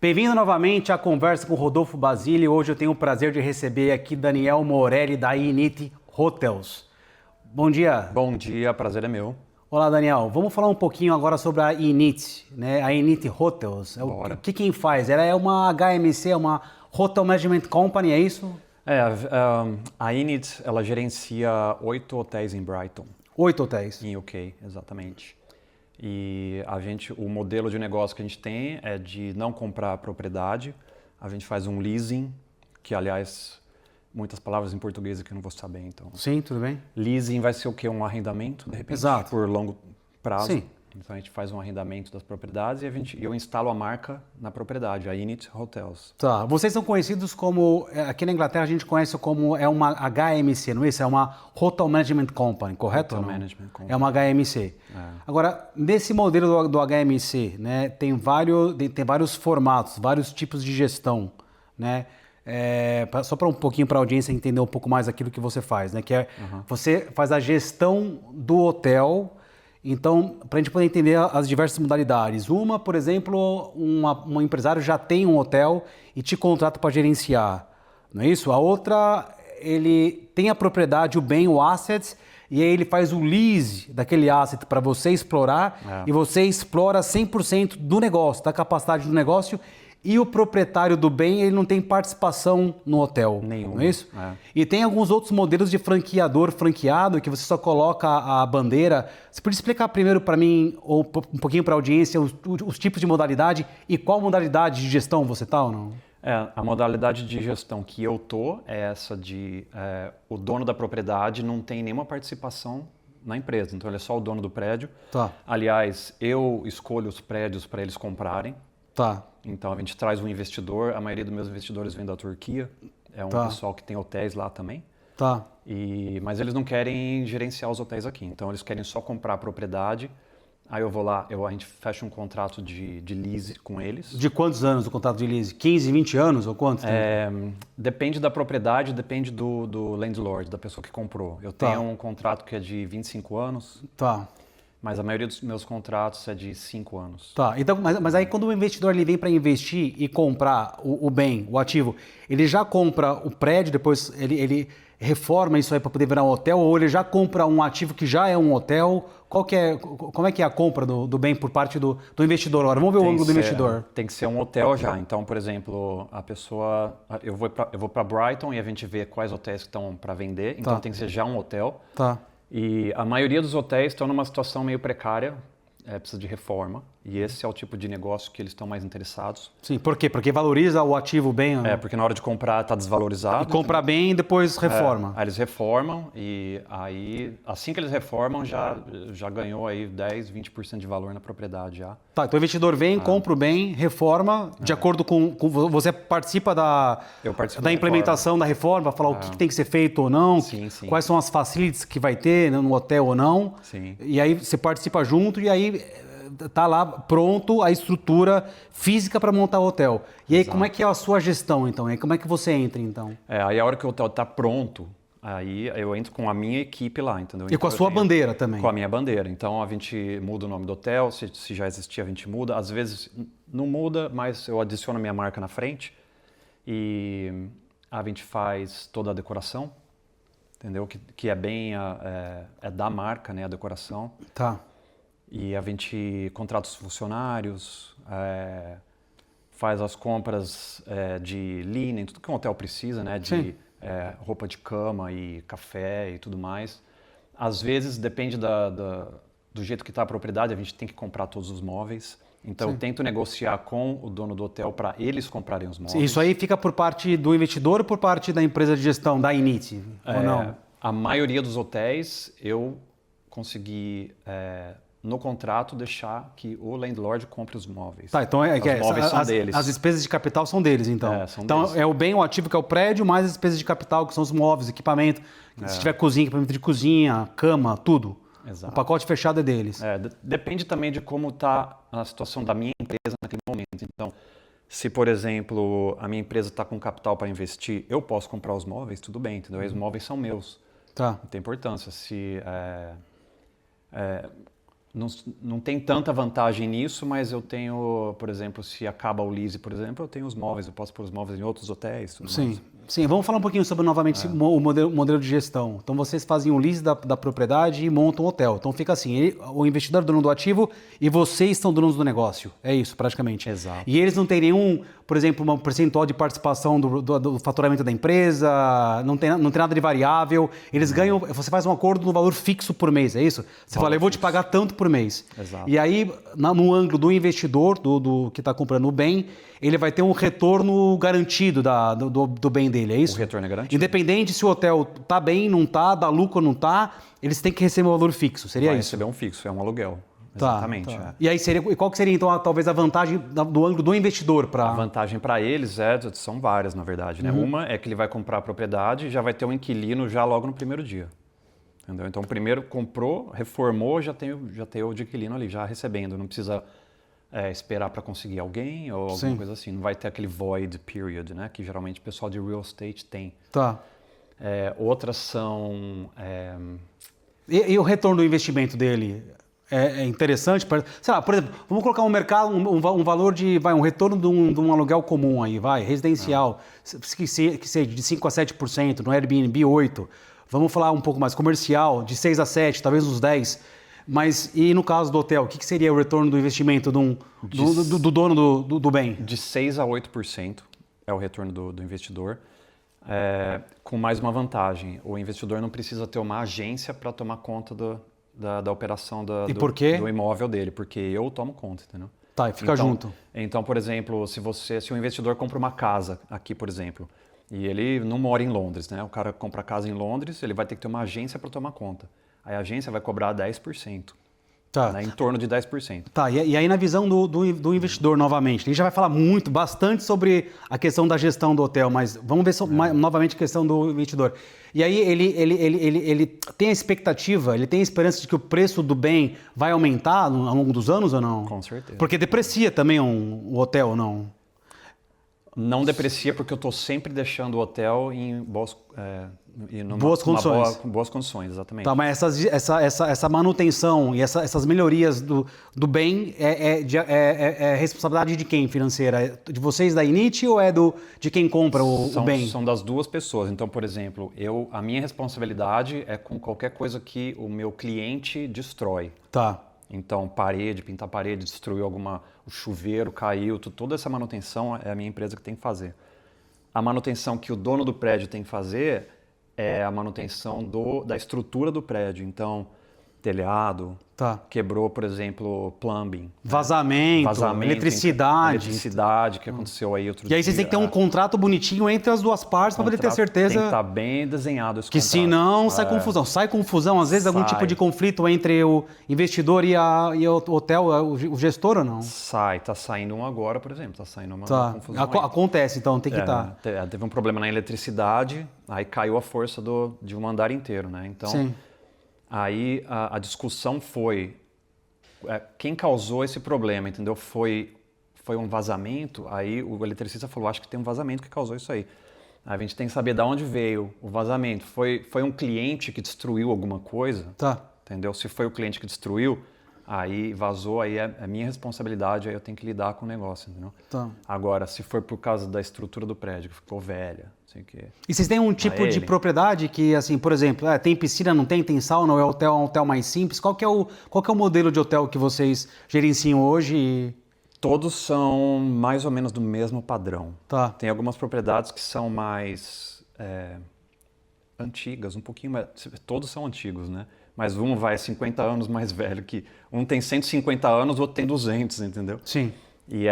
Bem-vindo novamente à conversa com Rodolfo Basile. Hoje eu tenho o prazer de receber aqui Daniel Morelli da INIT Hotels. Bom dia. Bom dia, prazer é meu. Olá, Daniel. Vamos falar um pouquinho agora sobre a INIT, né? A INIT Hotels. Bora. O que quem faz? Ela é uma HMC, é uma Hotel Management Company, é isso? A Init, ela gerencia 8 hotéis em Brighton, 8 hotéis. em UK, exatamente. E o modelo de negócio que a gente tem é de não comprar propriedade, a gente faz um leasing, que aliás, muitas palavras em português que eu não vou saber, então. Sim, tudo bem. Leasing vai ser o quê? Um arrendamento, de repente, Exato. por longo prazo. Sim. Então a gente faz um arrendamento das propriedades e eu instalo a marca na propriedade, a Init Hotels. Tá. Vocês são conhecidos como, aqui na Inglaterra a gente conhece como uma HMC, não é isso? É uma Hotel Management Company, correto? Hotel ou não? Management Company. É uma HMC. É. Agora, nesse modelo do HMC, né, tem vários formatos, vários tipos de gestão, né? Só para um pouquinho para a audiência entender um pouco mais aquilo que você faz, né? Que é você faz a gestão do hotel. Então, para a gente poder entender as diversas modalidades. Uma, por exemplo, um empresário já tem um hotel e te contrata para gerenciar, não é isso? A outra, ele tem a propriedade, o bem, o asset, e aí ele faz o lease daquele asset para você explorar e você explora 100% do negócio, da capacidade do negócio. E o proprietário do bem, ele não tem participação no hotel. Nenhum. Não é isso? E tem alguns outros modelos de franqueado, que você só coloca a bandeira. Você pode explicar primeiro para mim, ou um pouquinho para a audiência, os tipos de modalidade e qual modalidade de gestão você está ou não? A modalidade de gestão que eu tô é essa de o dono da propriedade não tem nenhuma participação na empresa, então ele é só o dono do prédio. Tá. Aliás, eu escolho os prédios para eles comprarem. Tá. Então a gente traz um investidor, a maioria dos meus investidores vem da Turquia, é um pessoal que tem hotéis lá também. Tá. Mas eles não querem gerenciar os hotéis aqui, então eles querem só comprar a propriedade. Aí eu vou lá, a gente fecha um contrato de lease com eles. De quantos anos o contrato de lease? 15, 20 anos ou quantos? Depende da propriedade, depende do landlord, da pessoa que comprou. Eu tenho um contrato que é de 25 anos. Tá. Mas a maioria dos meus contratos é de 5 anos. Tá, então, mas aí quando o investidor ele vem para investir e comprar o bem, o ativo, ele já compra o prédio, depois ele reforma isso aí para poder virar um hotel, ou ele já compra um ativo que já é um hotel? Como é que é a compra do bem por parte do investidor? Agora, vamos ver o ângulo do investidor. Tem que ser um hotel já. Então, por exemplo, eu vou para Brighton e a gente vê quais hotéis que estão para vender. Então tem que ser já um hotel. Tá. E a maioria dos hotéis estão numa situação meio precária, precisa de reforma. E esse é o tipo de negócio que eles estão mais interessados. Sim, por quê? Porque valoriza o ativo bem? Porque na hora de comprar está desvalorizado. E compra bem e depois reforma. Aí eles reformam e aí, assim que eles reformam, já ganhou aí 10, 20% de valor na propriedade já. Tá, então o investidor vem, compra o bem, reforma, de acordo com você participa da implementação da reforma, falar o que tem que ser feito ou não, Sim. quais são as facilities que vai ter no hotel ou não. Sim. E aí você participa junto e aí tá lá pronto a estrutura física para montar o hotel. E aí como é que é a sua gestão então? E como é que você entra então? Aí a hora que o hotel está pronto, aí eu entro com a minha equipe lá, entendeu? E com a sua bandeira também? Com a minha bandeira. Então a gente muda o nome do hotel, se já existia a gente muda. Às vezes não muda, mas eu adiciono a minha marca na frente e a gente faz toda a decoração, entendeu? Que é bem da marca, né, a decoração. Tá. E a gente contrata os funcionários, faz as compras de linen, tudo que um hotel precisa, né? De roupa de cama e café e tudo mais. Às vezes, depende do jeito que está a propriedade, a gente tem que comprar todos os móveis. Então, eu tento negociar com o dono do hotel para eles comprarem os móveis. Isso aí fica por parte do investidor ou por parte da empresa de gestão, da INIT, ou não? A maioria dos hotéis, eu consegui... no contrato, deixar que o landlord compre os móveis. Tá, então os móveis são deles. As despesas de capital são deles, então. São então deles. é o bem, o ativo que é o prédio, mais as despesas de capital, que são os móveis, equipamento. Se tiver cozinha, equipamento de cozinha, cama, tudo. Exato. O pacote fechado é deles. Depende também de como está a situação da minha empresa naquele momento. Então, se, por exemplo, a minha empresa está com capital para investir, eu posso comprar os móveis, tudo bem, entendeu? Os móveis são meus. Tá. Não tem importância. não tem tanta vantagem nisso, mas eu tenho, por exemplo, se acaba o lease, por exemplo, eu tenho os móveis, eu posso pôr os móveis em outros hotéis. Tudo mais. Sim, vamos falar um pouquinho sobre novamente o modelo de gestão. Então vocês fazem um lease da propriedade e montam um hotel. Então fica assim, o investidor é dono do ativo e vocês são donos do negócio. É isso, praticamente. Exato. E eles não têm nenhum, por exemplo, um percentual de participação do faturamento da empresa, não tem nada de variável. Eles ganham, você faz um acordo no valor fixo por mês, é isso? Você fala, eu vou te pagar tanto por mês. Exato. E aí, no ângulo do investidor, do que está comprando o bem, ele vai ter um retorno garantido do bem dele, é isso? O retorno é garantido. Independente se o hotel tá bem, não tá, dá lucro ou não tá, eles têm que receber um valor fixo, seria Vai isso? receber um fixo, é um aluguel. Tá, Exatamente. tá. E aí qual que seria então talvez a vantagem do ângulo do investidor para... A vantagem para eles são várias, na verdade. Né? Uma é que ele vai comprar a propriedade e já vai ter um inquilino já logo no primeiro dia. Entendeu? Então, primeiro comprou, reformou, já tem o de inquilino ali, já recebendo. Não precisa esperar para conseguir alguém ou alguma coisa assim. Não vai ter aquele void period, né? Que geralmente o pessoal de real estate tem. Tá. Outras são... E o retorno do investimento dele é interessante? Sei lá, por exemplo, vamos colocar um mercado, um valor de... um retorno de um aluguel comum aí, residencial, que seja de 5% a 7%, no Airbnb 8%. Vamos falar um pouco mais comercial, de 6 a 7, talvez uns 10. Mas e no caso do hotel, o que seria o retorno do investimento do dono do bem? De 6 a 8% é o retorno do investidor, com mais uma vantagem. O investidor não precisa ter uma agência para tomar conta da operação E por quê? do imóvel dele, porque eu tomo conta, entendeu? Tá, e fica junto. Então, por exemplo, se um investidor compra uma casa aqui, por exemplo, e ele não mora em Londres, né? O cara compra casa em Londres, ele vai ter que ter uma agência para tomar conta. Aí a agência vai cobrar 10%. Tá. Né? Em torno de 10%. Tá, e aí na visão do investidor, novamente, a gente já vai falar bastante sobre a questão da gestão do hotel, mas vamos ver novamente a questão do investidor. E aí ele tem a expectativa, ele tem a esperança de que o preço do bem vai aumentar ao longo dos anos ou não? Com certeza. Porque deprecia também o hotel ou não? Não deprecia porque eu estou sempre deixando o hotel em boas condições. Com boas condições, exatamente. Tá, mas essa manutenção e essas melhorias do bem é responsabilidade de quem financeira? De vocês da Init ou de quem compra o bem? São das duas pessoas. Então, por exemplo, a minha responsabilidade é com qualquer coisa que o meu cliente destrói. Tá. Então, pintar parede, destruiu o chuveiro caiu, toda essa manutenção é a minha empresa que tem que fazer. A manutenção que o dono do prédio tem que fazer é a manutenção da estrutura do prédio. Então, telhado, quebrou, por exemplo, plumbing. Vazamento, eletricidade. Que aconteceu aí outro dia. E aí vocês têm que ter um contrato bonitinho entre as duas partes para poder ter certeza... Tem que estar bem desenhado esse contrato. Que senão sai confusão. Sai confusão, às vezes, algum tipo de conflito entre o investidor e o hotel, o gestor ou não? Tá saindo um agora, por exemplo. Tá saindo uma confusão Acontece, então, tem que estar. Teve um problema na eletricidade, aí caiu a força de um andar inteiro, né? Então... Sim. Aí a discussão foi quem causou esse problema, entendeu? Foi um vazamento, aí o eletricista falou, acho que tem um vazamento que causou isso aí. Aí a gente tem que saber de onde veio o vazamento. Foi um cliente que destruiu alguma coisa, entendeu? Se foi o cliente que destruiu, aí vazou, aí é minha responsabilidade, aí eu tenho que lidar com o negócio, entendeu? Agora, se for por causa da estrutura do prédio, que ficou velha, assim que... E vocês têm um tipo de propriedade que, assim, por exemplo, tem piscina, não tem sauna, ou é um hotel mais simples? Qual que é o modelo de hotel que vocês gerenciam hoje? Todos são mais ou menos do mesmo padrão. Tem algumas propriedades que são mais antigas, um pouquinho mais... Todos são antigos, né? Mas um vai 50 anos mais velho que... Um tem 150 anos, o outro tem 200, entendeu? Sim. E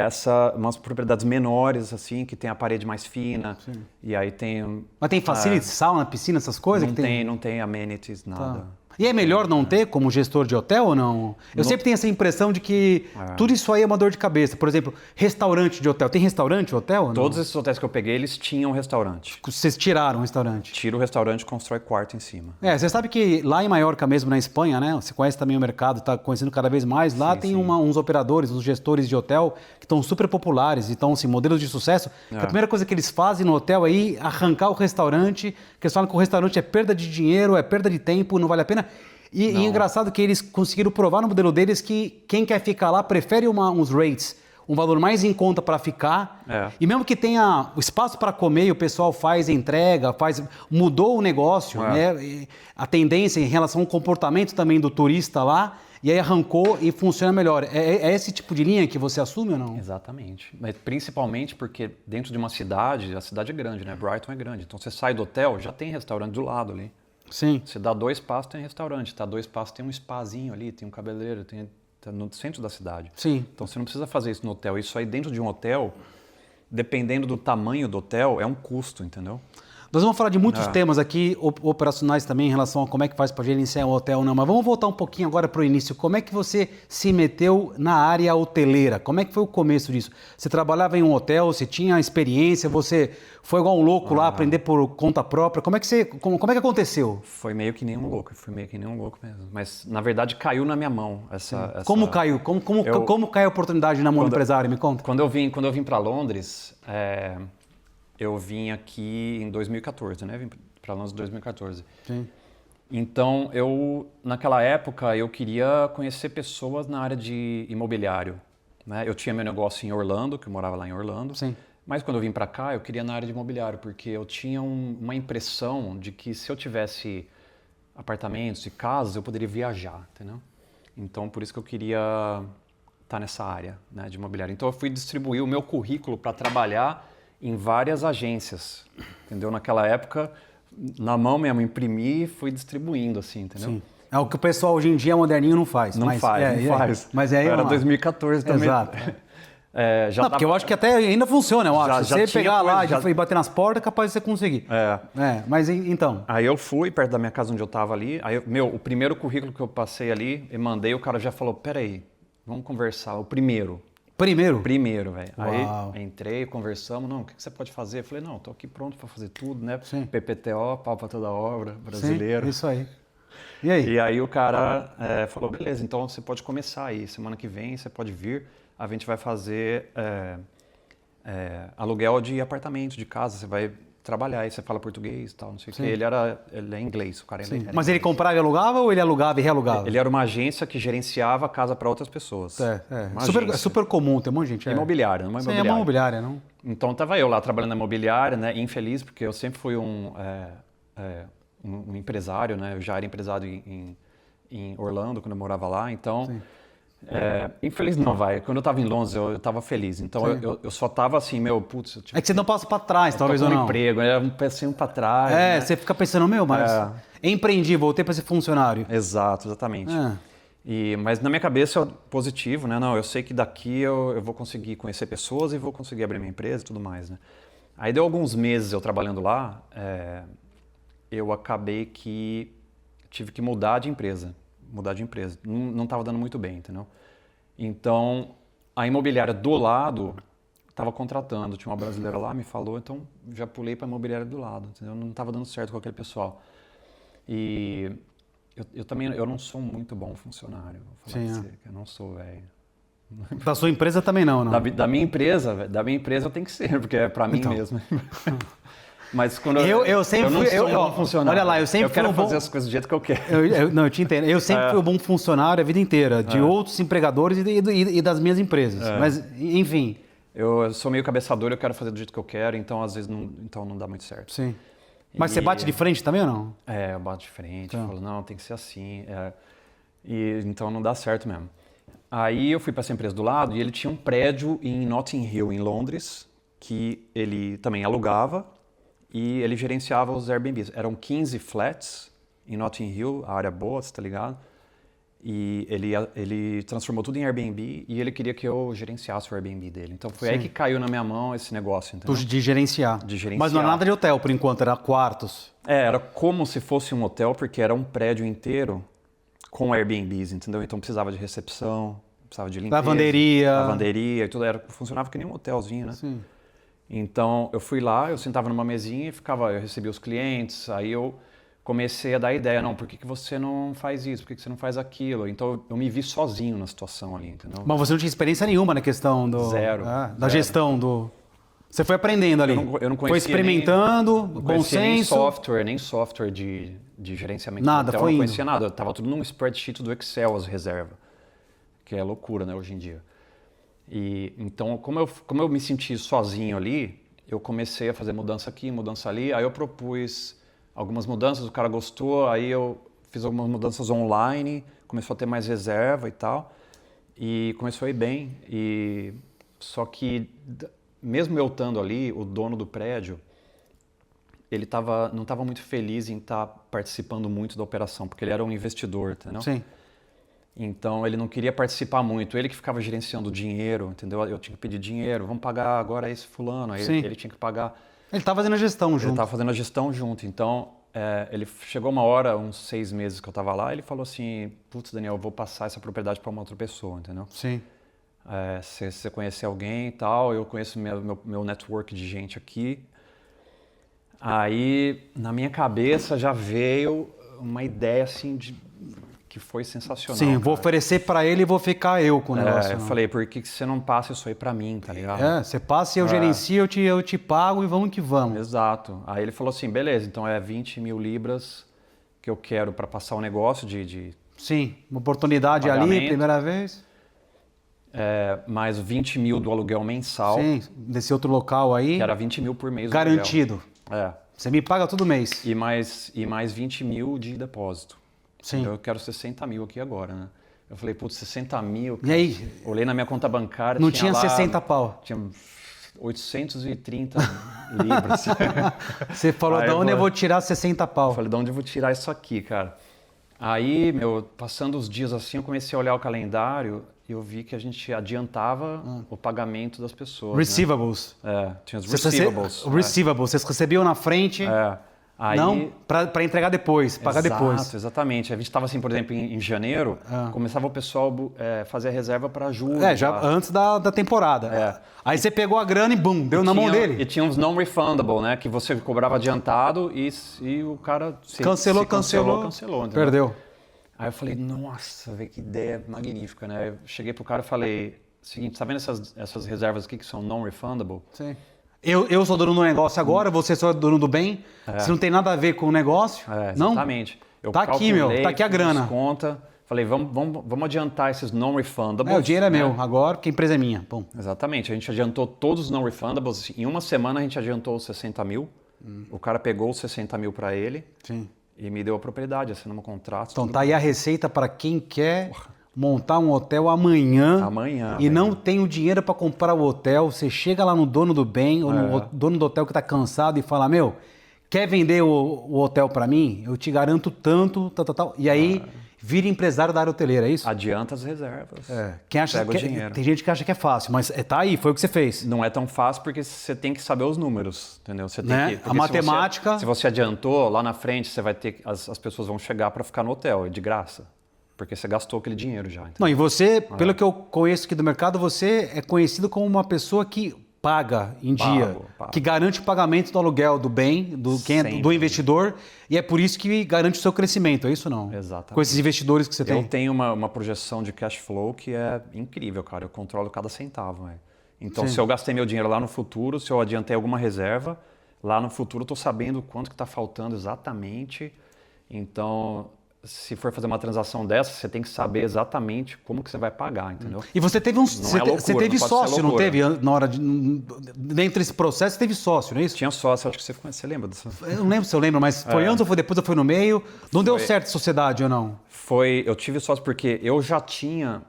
umas propriedades menores, assim, que tem a parede mais fina. Sim. E aí tem... Mas tem facilities, sauna, piscina, essas coisas? Não tem amenities, nada. E é melhor não ter como gestor de hotel ou não? Eu sempre tenho essa impressão de que tudo isso aí é uma dor de cabeça. Por exemplo, restaurante de hotel. Tem restaurante de hotel ou não? Todos esses hotéis que eu peguei, eles tinham restaurante. Vocês tiraram o restaurante? Tira o restaurante e constrói quarto em cima. Você sabe que lá em Maiorca mesmo, na Espanha, né? Você conhece também o mercado, está conhecendo cada vez mais. Lá tem uns operadores, uns gestores de hotel que estão super populares e estão, assim, modelos de sucesso. A primeira coisa que eles fazem no hotel é arrancar o restaurante, que eles falam que o restaurante é perda de dinheiro, é perda de tempo, não vale a pena. E é engraçado que eles conseguiram provar no modelo deles que quem quer ficar lá prefere uns rates, um valor mais em conta para ficar. E mesmo que tenha o espaço para comer e o pessoal faz entrega, mudou o negócio, né? E a tendência em relação ao comportamento também do turista lá, e aí arrancou e funciona melhor. É esse tipo de linha que você assume ou não? Exatamente. Mas principalmente porque dentro de uma cidade, a cidade é grande, né? Brighton é grande. Então você sai do hotel, já tem restaurante do lado ali. Sim. Você dá 2 passos, tem restaurante. Dá 2 passos, tem um spazinho ali, tem um cabeleireiro, tá no centro da cidade. Sim. Então você não precisa fazer isso no hotel. Isso aí dentro de um hotel, dependendo do tamanho do hotel, é um custo, entendeu? Nós vamos falar de muitos temas aqui, operacionais também, em relação a como é que faz para gerenciar um hotel ou não. Mas vamos voltar um pouquinho agora para o início. Como é que você se meteu na área hoteleira? Como é que foi o começo disso? Você trabalhava em um hotel, você tinha experiência, você foi igual um louco lá aprender por conta própria. Como é que aconteceu? Foi meio que nem um louco, mesmo. Mas, na verdade, caiu na minha mão essa... Como caiu? Como caiu a oportunidade na mão do empresário? Me conta. Quando eu vim para Londres... Eu vim aqui em 2014, né? Vim para Londres em 2014. Sim. Então, naquela época, eu queria conhecer pessoas na área de imobiliário. Né? Eu tinha meu negócio em Orlando, que eu morava lá em Orlando. Sim. Mas quando eu vim para cá, eu queria na área de imobiliário, porque eu tinha uma impressão de que se eu tivesse apartamentos e casas, eu poderia viajar, entendeu? Então, por isso que eu queria estar nessa área, né, de imobiliário. Então, eu fui distribuir o meu currículo para trabalhar em várias agências, entendeu? Naquela época, na mão mesmo, imprimi e fui distribuindo, assim, entendeu? Sim. É o que o pessoal hoje em dia moderninho não faz. Não faz. Mas aí era 2014 também. Exato. Já porque eu acho que até ainda funciona, eu acho. Se você pegar lá já... e bater nas portas, é capaz de você conseguir. Mas então... Aí eu fui perto da minha casa onde eu estava ali, o primeiro currículo que eu passei ali, eu mandei, o cara já falou, peraí, vamos conversar, o primeiro. Primeiro, velho. Aí entrei, conversamos, não, o que você pode fazer? Eu falei, não, tô aqui pronto para fazer tudo, né? Sim. PPTO, pau para toda obra, brasileiro. Sim, isso aí. E aí? E aí o cara falou, beleza, então você pode começar aí, semana que vem você pode vir, a gente vai fazer aluguel de apartamento, de casa, você vai trabalhar, aí você fala português e tal, não sei o que. Ele é inglês, o cara era Mas inglês. ele comprava e alugava ou ele alugava e realugava? Ele era uma agência que gerenciava a casa para outras pessoas. Super comum, tem um monte de gente. Imobiliária, não é imobiliária. É uma imobiliária, não? Então tava eu lá trabalhando na imobiliária, né, infeliz, porque eu sempre fui um empresário, né, eu já era empresário em Orlando, quando eu morava lá, então... infeliz não, vai. Quando eu estava em Londres, eu estava feliz. Então eu só estava assim, putz... É que você não passa para trás, talvez ou não. Emprego, era um passinho para trás. Né? Você fica pensando, mas empreendi, voltei para ser funcionário. Exato, exatamente. Mas na minha cabeça, positivo, né? Não, eu sei que daqui eu vou conseguir conhecer pessoas e vou conseguir abrir minha empresa e tudo mais, né? Aí deu alguns meses eu trabalhando lá, eu acabei que tive que mudar de empresa. Não estava dando muito bem, entendeu? Então, a imobiliária do lado estava contratando. Tinha uma brasileira lá, me falou, então já pulei para a imobiliária do lado, entendeu? Não estava dando certo com aquele pessoal. E eu também não sou muito bom funcionário. Vou falar pra você, que eu não sou, velho. Da sua empresa também não? Da minha empresa eu tenho que ser, porque é para mim mesmo. Mas quando eu sempre não fui sou um bom funcionário. Olha lá, eu sempre quero fazer as coisas do jeito que eu quero. Eu te entendo. Eu sempre fui um bom funcionário a vida inteira, de outros empregadores e das minhas empresas. Mas, enfim. Eu sou meio cabeçador, eu quero fazer do jeito que eu quero, então às vezes não dá muito certo. Sim. Mas você bate de frente também ou não? Eu bato de frente, falo, não, tem que ser assim. Então não dá certo mesmo. Aí eu fui para essa empresa do lado e ele tinha um prédio em Notting Hill, em Londres, que ele também alugava. E ele gerenciava os Airbnbs. Eram 15 flats em Notting Hill, a área boa, você tá ligado? E ele transformou tudo em Airbnb e ele queria que eu gerenciasse o Airbnb dele. Então foi aí que caiu na minha mão esse negócio, entendeu? De gerenciar. Mas não é nada de hotel, por enquanto, era quartos. Era como se fosse um hotel, porque era um prédio inteiro com Airbnbs, entendeu? Então precisava de recepção, precisava de limpeza. Lavanderia e tudo. Funcionava que nem um hotelzinho, né? Sim. Então, eu fui lá, eu sentava numa mesinha e eu recebia os clientes, aí eu comecei a dar ideia, não, por que você não faz isso, por que você não faz aquilo? Então, eu me vi sozinho na situação ali, entendeu? Mas você não tinha experiência nenhuma na questão Zero. da gestão do... Você foi aprendendo ali. Eu não conhecia. Foi experimentando, não bom senso. Nem software de gerenciamento Nada, de hotel, foi eu não indo. conhecia nada. Tava tudo num spreadsheet do Excel, as reservas. Que é loucura, né, hoje em dia. E então, como eu me senti sozinho ali, eu comecei a fazer mudança aqui, mudança ali. Aí eu propus algumas mudanças, o cara gostou, aí eu fiz algumas mudanças online, começou a ter mais reserva e tal. E começou a ir bem. Só que, mesmo eu estando ali, o dono do prédio, ele não estava muito feliz em estar participando muito da operação, porque ele era um investidor, entendeu? Sim. Então ele não queria participar muito, ele que ficava gerenciando o dinheiro, entendeu? Eu tinha que pedir dinheiro, vamos pagar agora esse fulano, aí Sim. ele tinha que pagar. Ele estava fazendo a gestão Ele junto. estava fazendo a gestão junto, então ele chegou uma hora, uns 6 meses que eu estava lá, ele falou assim, putz, Daniel, eu vou passar essa propriedade para uma outra pessoa, entendeu? Sim. Se você conhecer alguém e tal, eu conheço meu network de gente aqui. Aí, na minha cabeça, já veio uma ideia assim que foi sensacional. Sim, vou oferecer para ele e vou ficar eu com o negócio. Eu falei, por que você não passa isso aí para mim, tá ligado? Você passa e eu gerencio, eu te pago e vamos que vamos. Exato. Aí ele falou assim, beleza, então é 20 mil libras que eu quero para passar o negócio de Sim, uma oportunidade pagamento. ali, primeira vez. Mais 20 mil do aluguel mensal, Sim, desse outro local aí. que era 20 mil por mês. Garantido. Você me paga todo mês. E mais 20 mil de depósito. Sim. Eu quero 60 mil aqui agora, né? Eu falei, putz, 60 mil. E aí? Olhei na minha conta bancária. Não tinha lá, 60 pau. Tinha 830 libras. Você falou, Aí de onde eu vou tirar 60 pau? Eu falei, de onde eu vou tirar isso aqui, cara? Aí, passando os dias assim, eu comecei a olhar o calendário e eu vi que a gente adiantava o pagamento das pessoas. Receivables. Né? Tinha os receivables. Receivables. Vocês recebiam na frente. Aí, não para entregar depois, pagar depois. Exatamente. A gente estava assim, por exemplo, em janeiro, começava o pessoal fazer a reserva para julho. Já antes da temporada. Aí você pegou a grana e bum, deu na mão dele. E tinha uns non-refundable, né? Que você cobrava adiantado e o cara cancelou. Entendeu? Perdeu. Aí eu falei, nossa, velho, que ideia magnífica, né? Eu cheguei pro cara e falei, seguinte, tá vendo essas reservas aqui que são non-refundable? Sim. Eu sou dono do negócio agora, você sou dono do bem. Se não tem nada a ver com o negócio, não? Exatamente. Eu tá aqui, tá aqui a grana. Conta, falei, vamos adiantar esses non-refundables. O dinheiro é meu agora, porque a empresa é minha. Bom. Exatamente. A gente adiantou todos os non-refundables. Em uma semana a gente adiantou os 60 mil. O cara pegou os 60 mil para ele. Sim. E me deu a propriedade, assinamos um contrato. Então tá aí a receita para quem quer montar um hotel amanhã e não tem o dinheiro para comprar o hotel. Você chega lá no dono do bem ou no dono do hotel que está cansado e fala, quer vender o hotel para mim? Eu te garanto tanto, tal. E aí vira empresário da área hoteleira, é isso? Adianta as reservas. Pega o dinheiro. Tem gente que acha que é fácil, mas tá aí, foi o que você fez. Não é tão fácil porque você tem que saber os números, entendeu? Você tem a matemática... Se você adiantou, lá na frente você vai ter... As pessoas vão chegar para ficar no hotel, de graça. Porque você gastou aquele dinheiro já. Entendeu? Não, e você, pelo que eu conheço aqui do mercado, você é conhecido como uma pessoa que paga em dia, que garante o pagamento do aluguel do bem, do investidor, e é por isso que garante o seu crescimento, é isso ou não? Exatamente. Com esses investidores que você tem. Eu tenho uma projeção de cash flow que é incrível, cara. Eu controlo cada centavo. Então, se eu gastei meu dinheiro lá no futuro, se eu adiantei alguma reserva, lá no futuro eu estou sabendo quanto que está faltando exatamente. Então... Se for fazer uma transação dessa, você tem que saber exatamente como que você vai pagar, entendeu? E você teve você teve sócio, não teve? Na hora dentro desse processo, você teve sócio, não é isso? Tinha sócio, acho que você lembra disso. Eu não lembro se eu lembro, mas foi antes ou foi depois ou foi no meio? Não deu certo a sociedade ou não? Eu tive sócio porque eu já tinha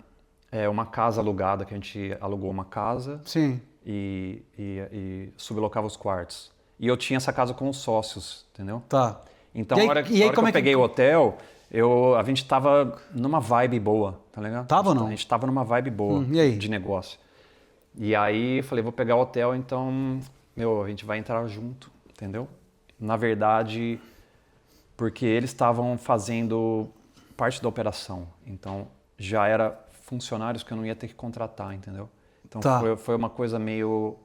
uma casa alugada, que a gente alugou uma casa. Sim. E sublocava os quartos. E eu tinha essa casa com os sócios, entendeu? Tá. Então, a hora que eu peguei o hotel... a gente tava numa vibe boa, tá ligado? Tava ou não? A gente tava numa vibe boa de negócio. E aí, falei, vou pegar o hotel, então, a gente vai entrar junto, entendeu? Na verdade, porque eles estavam fazendo parte da operação. Então, já era funcionários que eu não ia ter que contratar, entendeu? Então, foi uma coisa meio...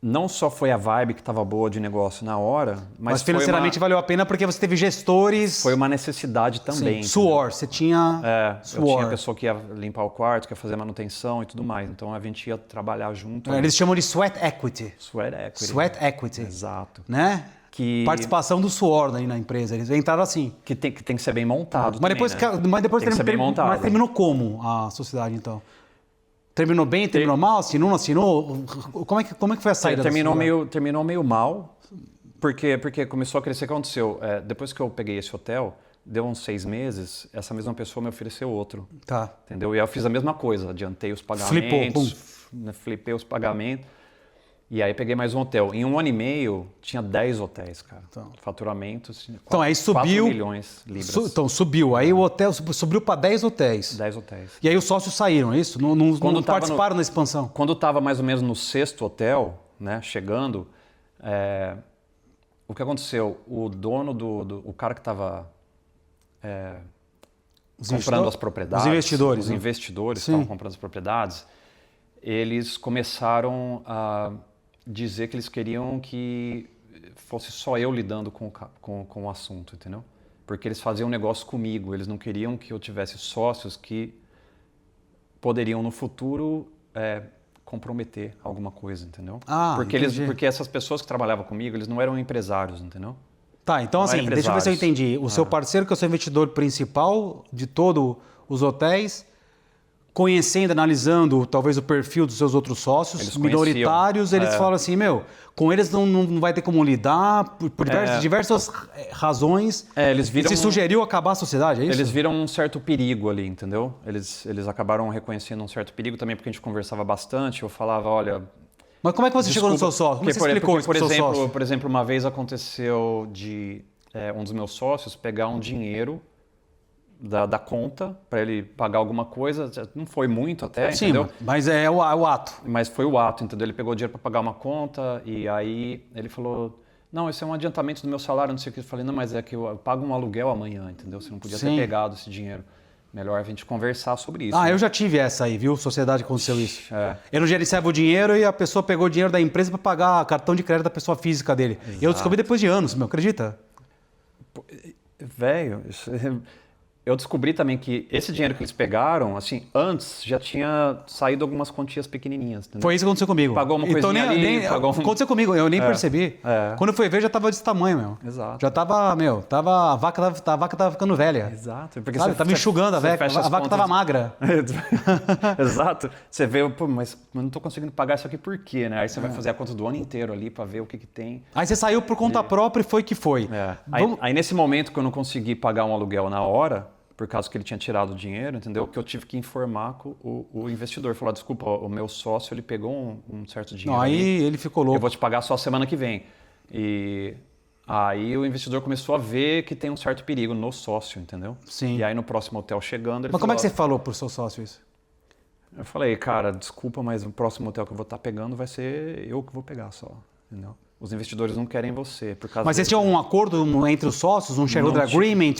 não só foi a vibe que estava boa de negócio na hora, Mas financeiramente valeu a pena porque você teve gestores... Foi uma necessidade também. Sim, suor, você tinha suor. Eu tinha pessoa que ia limpar o quarto, que ia fazer manutenção e tudo mais. Então a gente ia trabalhar junto. Eles chamam de sweat equity. Sweat equity. Sweat equity. Exato. Né? Participação do suor aí na empresa. Eles entraram assim. Que tem que ser bem montado mas também, depois, mas depois tem que ser bem montado. Mas terminou como a sociedade, então? Terminou bem, terminou mal, assinou, não assinou? Como é que foi a saída terminou meio mal, porque começou a crescer. O que aconteceu? Depois que eu peguei esse hotel, deu uns 6 meses, essa mesma pessoa me ofereceu outro. Tá. Entendeu? E eu fiz a mesma coisa, adiantei os pagamentos, flipei os pagamentos. E aí peguei mais um hotel. Em 1 ano e meio, tinha 10 hotéis, cara. Então, faturamento, então aí subiu, 4 milhões de libras. Então subiu. Aí o hotel subiu para 10 hotéis. 10 hotéis. E aí os sócios saíram, é isso? Não participaram da expansão? Quando estava mais ou menos no 6º hotel, né, chegando, o que aconteceu? O dono o cara que estava comprando as propriedades... Os investidores que estavam comprando as propriedades, eles começaram a dizer que eles queriam que fosse só eu lidando com o assunto, entendeu? Porque eles faziam um negócio comigo, eles não queriam que eu tivesse sócios que poderiam no futuro comprometer alguma coisa, entendeu? Porque essas pessoas que trabalhavam comigo, eles não eram empresários, entendeu? Tá, então assim, deixa eu ver se eu entendi. O seu parceiro, que é o seu investidor principal de todos os hotéis, conhecendo, analisando talvez o perfil dos seus outros sócios minoritários, eles falam assim, com eles não vai ter como lidar, por diversas razões. Se sugeriu acabar a sociedade, é isso? Eles viram um certo perigo ali, entendeu? Eles acabaram reconhecendo um certo perigo também, porque a gente conversava bastante, eu falava, olha... Mas como é que você chegou no seu sócio? Como você explicou isso pro seu sócio? Por exemplo, uma vez aconteceu de um dos meus sócios pegar um dinheiro da conta para ele pagar alguma coisa, não foi muito até, sim, entendeu? Mas é o ato. Mas foi o ato, entendeu? Ele pegou dinheiro para pagar uma conta e aí ele falou, não, esse é um adiantamento do meu salário, não sei o que. Eu falei, não, mas é que eu pago um aluguel amanhã, entendeu? Você não podia ter pegado esse dinheiro. Melhor a gente conversar sobre isso. Eu já tive essa aí, viu? Sociedade aconteceu isso. Eu não gerenciava o dinheiro e a pessoa pegou o dinheiro da empresa para pagar cartão de crédito da pessoa física dele. Exato. E eu descobri depois de anos, acredita? Velho, eu descobri também que esse dinheiro que eles pegaram, assim, antes já tinha saído algumas quantias pequenininhas. Entendeu? Foi isso que aconteceu comigo. Pagou uma coisinha ali, aconteceu comigo, eu nem percebi. Quando eu fui ver, já estava desse tamanho, meu. Exato. Já estava, a vaca tava ficando velha. Exato. Porque tava enxugando a vaca estava magra. Exato. Você vê, pô, mas eu não estou conseguindo pagar isso aqui por quê, né? Aí você vai fazer a conta do ano inteiro ali para ver o que tem. Aí você saiu por conta própria e foi que foi. Aí nesse momento que eu não consegui pagar um aluguel na hora, por causa que ele tinha tirado o dinheiro, entendeu? Que eu tive que informar com o investidor. Falar, desculpa, o meu sócio, ele pegou um certo dinheiro. Não, aí ele ficou louco. Eu vou te pagar só semana que vem. E aí o investidor começou a ver que tem um certo perigo no sócio, entendeu? Sim. E aí no próximo hotel chegando, ele Mas como é que você falou pro seu sócio isso? Eu falei, cara, desculpa, mas o próximo hotel que eu vou estar pegando vai ser eu que vou pegar só, entendeu? Os investidores não querem você. Mas vocês tinham um acordo entre os sócios, um shareholder agreement,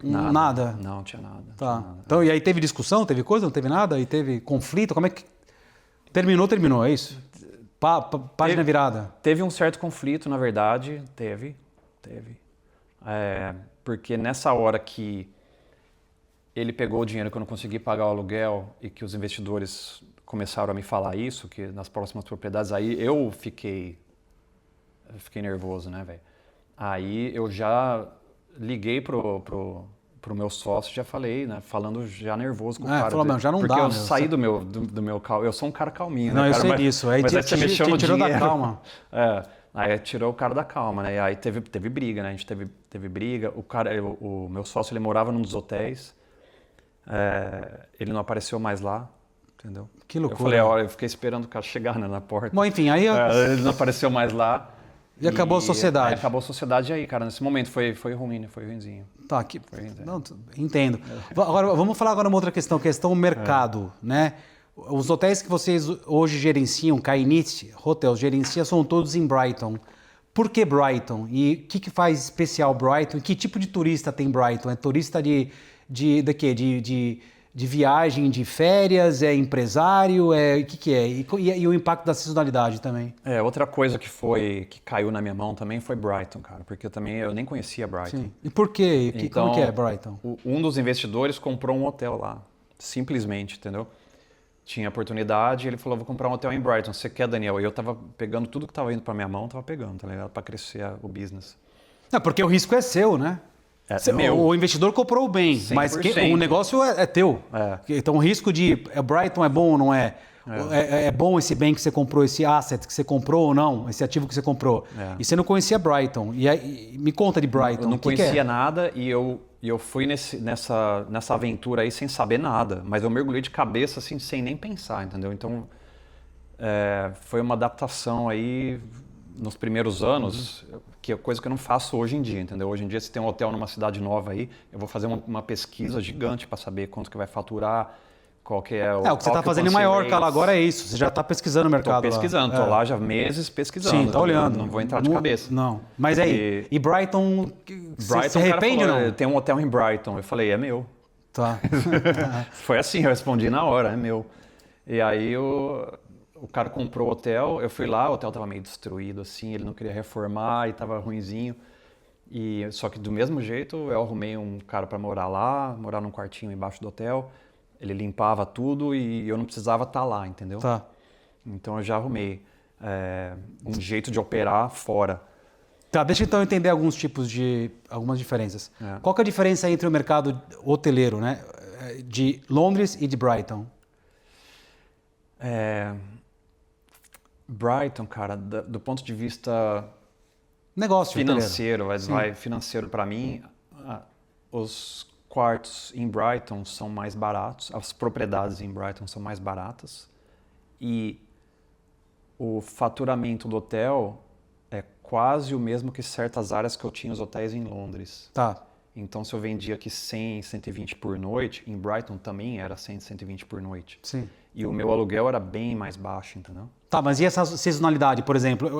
nada? Não tinha nada. Tá. Tinha nada. Então, e aí teve discussão, teve coisa, não teve nada? E teve conflito? Como é que... Terminou, é isso? Página virada. Teve um certo conflito, na verdade. Teve. Porque nessa hora que ele pegou o dinheiro que eu não consegui pagar o aluguel e que os investidores começaram a me falar isso, que nas próximas propriedades, aí eu fiquei nervoso, né, velho? Aí eu já liguei pro meu sócio, já falei, né, falando já nervoso com o cara. Falou, já não porque dá, eu saí do meu calmo. Eu sou um cara calminho, não, né, eu cara? sei disso. Aí te tirou da calma. Aí tirou o cara da calma, né? E aí teve briga, né? A gente teve briga. O meu sócio, ele morava num dos hotéis. Ele não apareceu mais lá, entendeu? Que loucura. Eu falei, olha, eu fiquei esperando o cara chegar, né, na porta. Bom, enfim, aí... ele não apareceu mais lá. E acabou a sociedade. Acabou a sociedade aí, cara. Nesse momento foi ruim, né? Foi ruimzinho. Tá, não, entendo. Agora, vamos falar agora uma outra questão mercado, né? Os hotéis que vocês hoje gerenciam, Kainit Hotels gerencia, são todos em Brighton. Por que Brighton? E o que faz especial Brighton? Que tipo de turista tem Brighton? É turista de quê? de viagem, de férias, é empresário, o que é? E o impacto da sazonalidade também. Outra coisa que caiu na minha mão também foi Brighton, cara, porque eu nem conhecia Brighton. Sim. E por quê? Então, como que é Brighton? Um dos investidores comprou um hotel lá, simplesmente, entendeu? Tinha oportunidade, ele falou, vou comprar um hotel em Brighton, você quer, Daniel? E eu tava pegando tudo que tava indo pra minha mão, tava pegando, tá ligado? Pra crescer o business. Não, porque o risco é seu, né? Meu. O investidor comprou o bem, 100%. mas o negócio é teu. Então o risco de Brighton é bom ou não é? É bom esse bem que você comprou, esse asset que você comprou ou não? Esse ativo que você comprou? E você não conhecia Brighton. E me conta de Brighton. Eu não conhecia nada e eu fui nessa aventura aí sem saber nada. Mas eu mergulhei de cabeça assim, sem nem pensar, entendeu? Então foi uma adaptação aí nos primeiros anos, que é coisa que eu não faço hoje em dia, entendeu? Hoje em dia, se tem um hotel numa cidade nova aí, eu vou fazer uma pesquisa gigante para saber quanto que vai faturar, qual que é o... o que você está fazendo em Maiorca lá agora é isso, você já está pesquisando o mercado. Estou pesquisando, estou lá já meses pesquisando. Sim, está olhando. Não vou entrar de cabeça. Não, mas aí, e Brighton, você arrepende ou não? Tem um hotel em Brighton, eu falei, é meu. Tá. Foi assim, eu respondi na hora, é meu. E aí o cara comprou o hotel, eu fui lá, o hotel estava meio destruído assim, ele não queria reformar e estava ruinzinho. Só que do mesmo jeito eu arrumei um cara para morar num quartinho embaixo do hotel. Ele limpava tudo e eu não precisava estar lá, entendeu? Tá. Então eu já arrumei um jeito de operar fora. Tá, deixa então eu entender algumas diferenças. Qual que é a diferença entre o mercado hoteleiro, né, de Londres e de Brighton? Brighton, cara, do ponto de vista negócio financeiro, financeiro para mim, os quartos em Brighton são mais baratos, as propriedades em Brighton são mais baratas e o faturamento do hotel é quase o mesmo que certas áreas que eu tinha os hotéis em Londres. Tá. Então, se eu vendia aqui 100, 120 por noite, em Brighton também era 100, 120 por noite. Sim. E o meu aluguel era bem mais baixo, entendeu? Tá, mas e essa sazonalidade, por exemplo?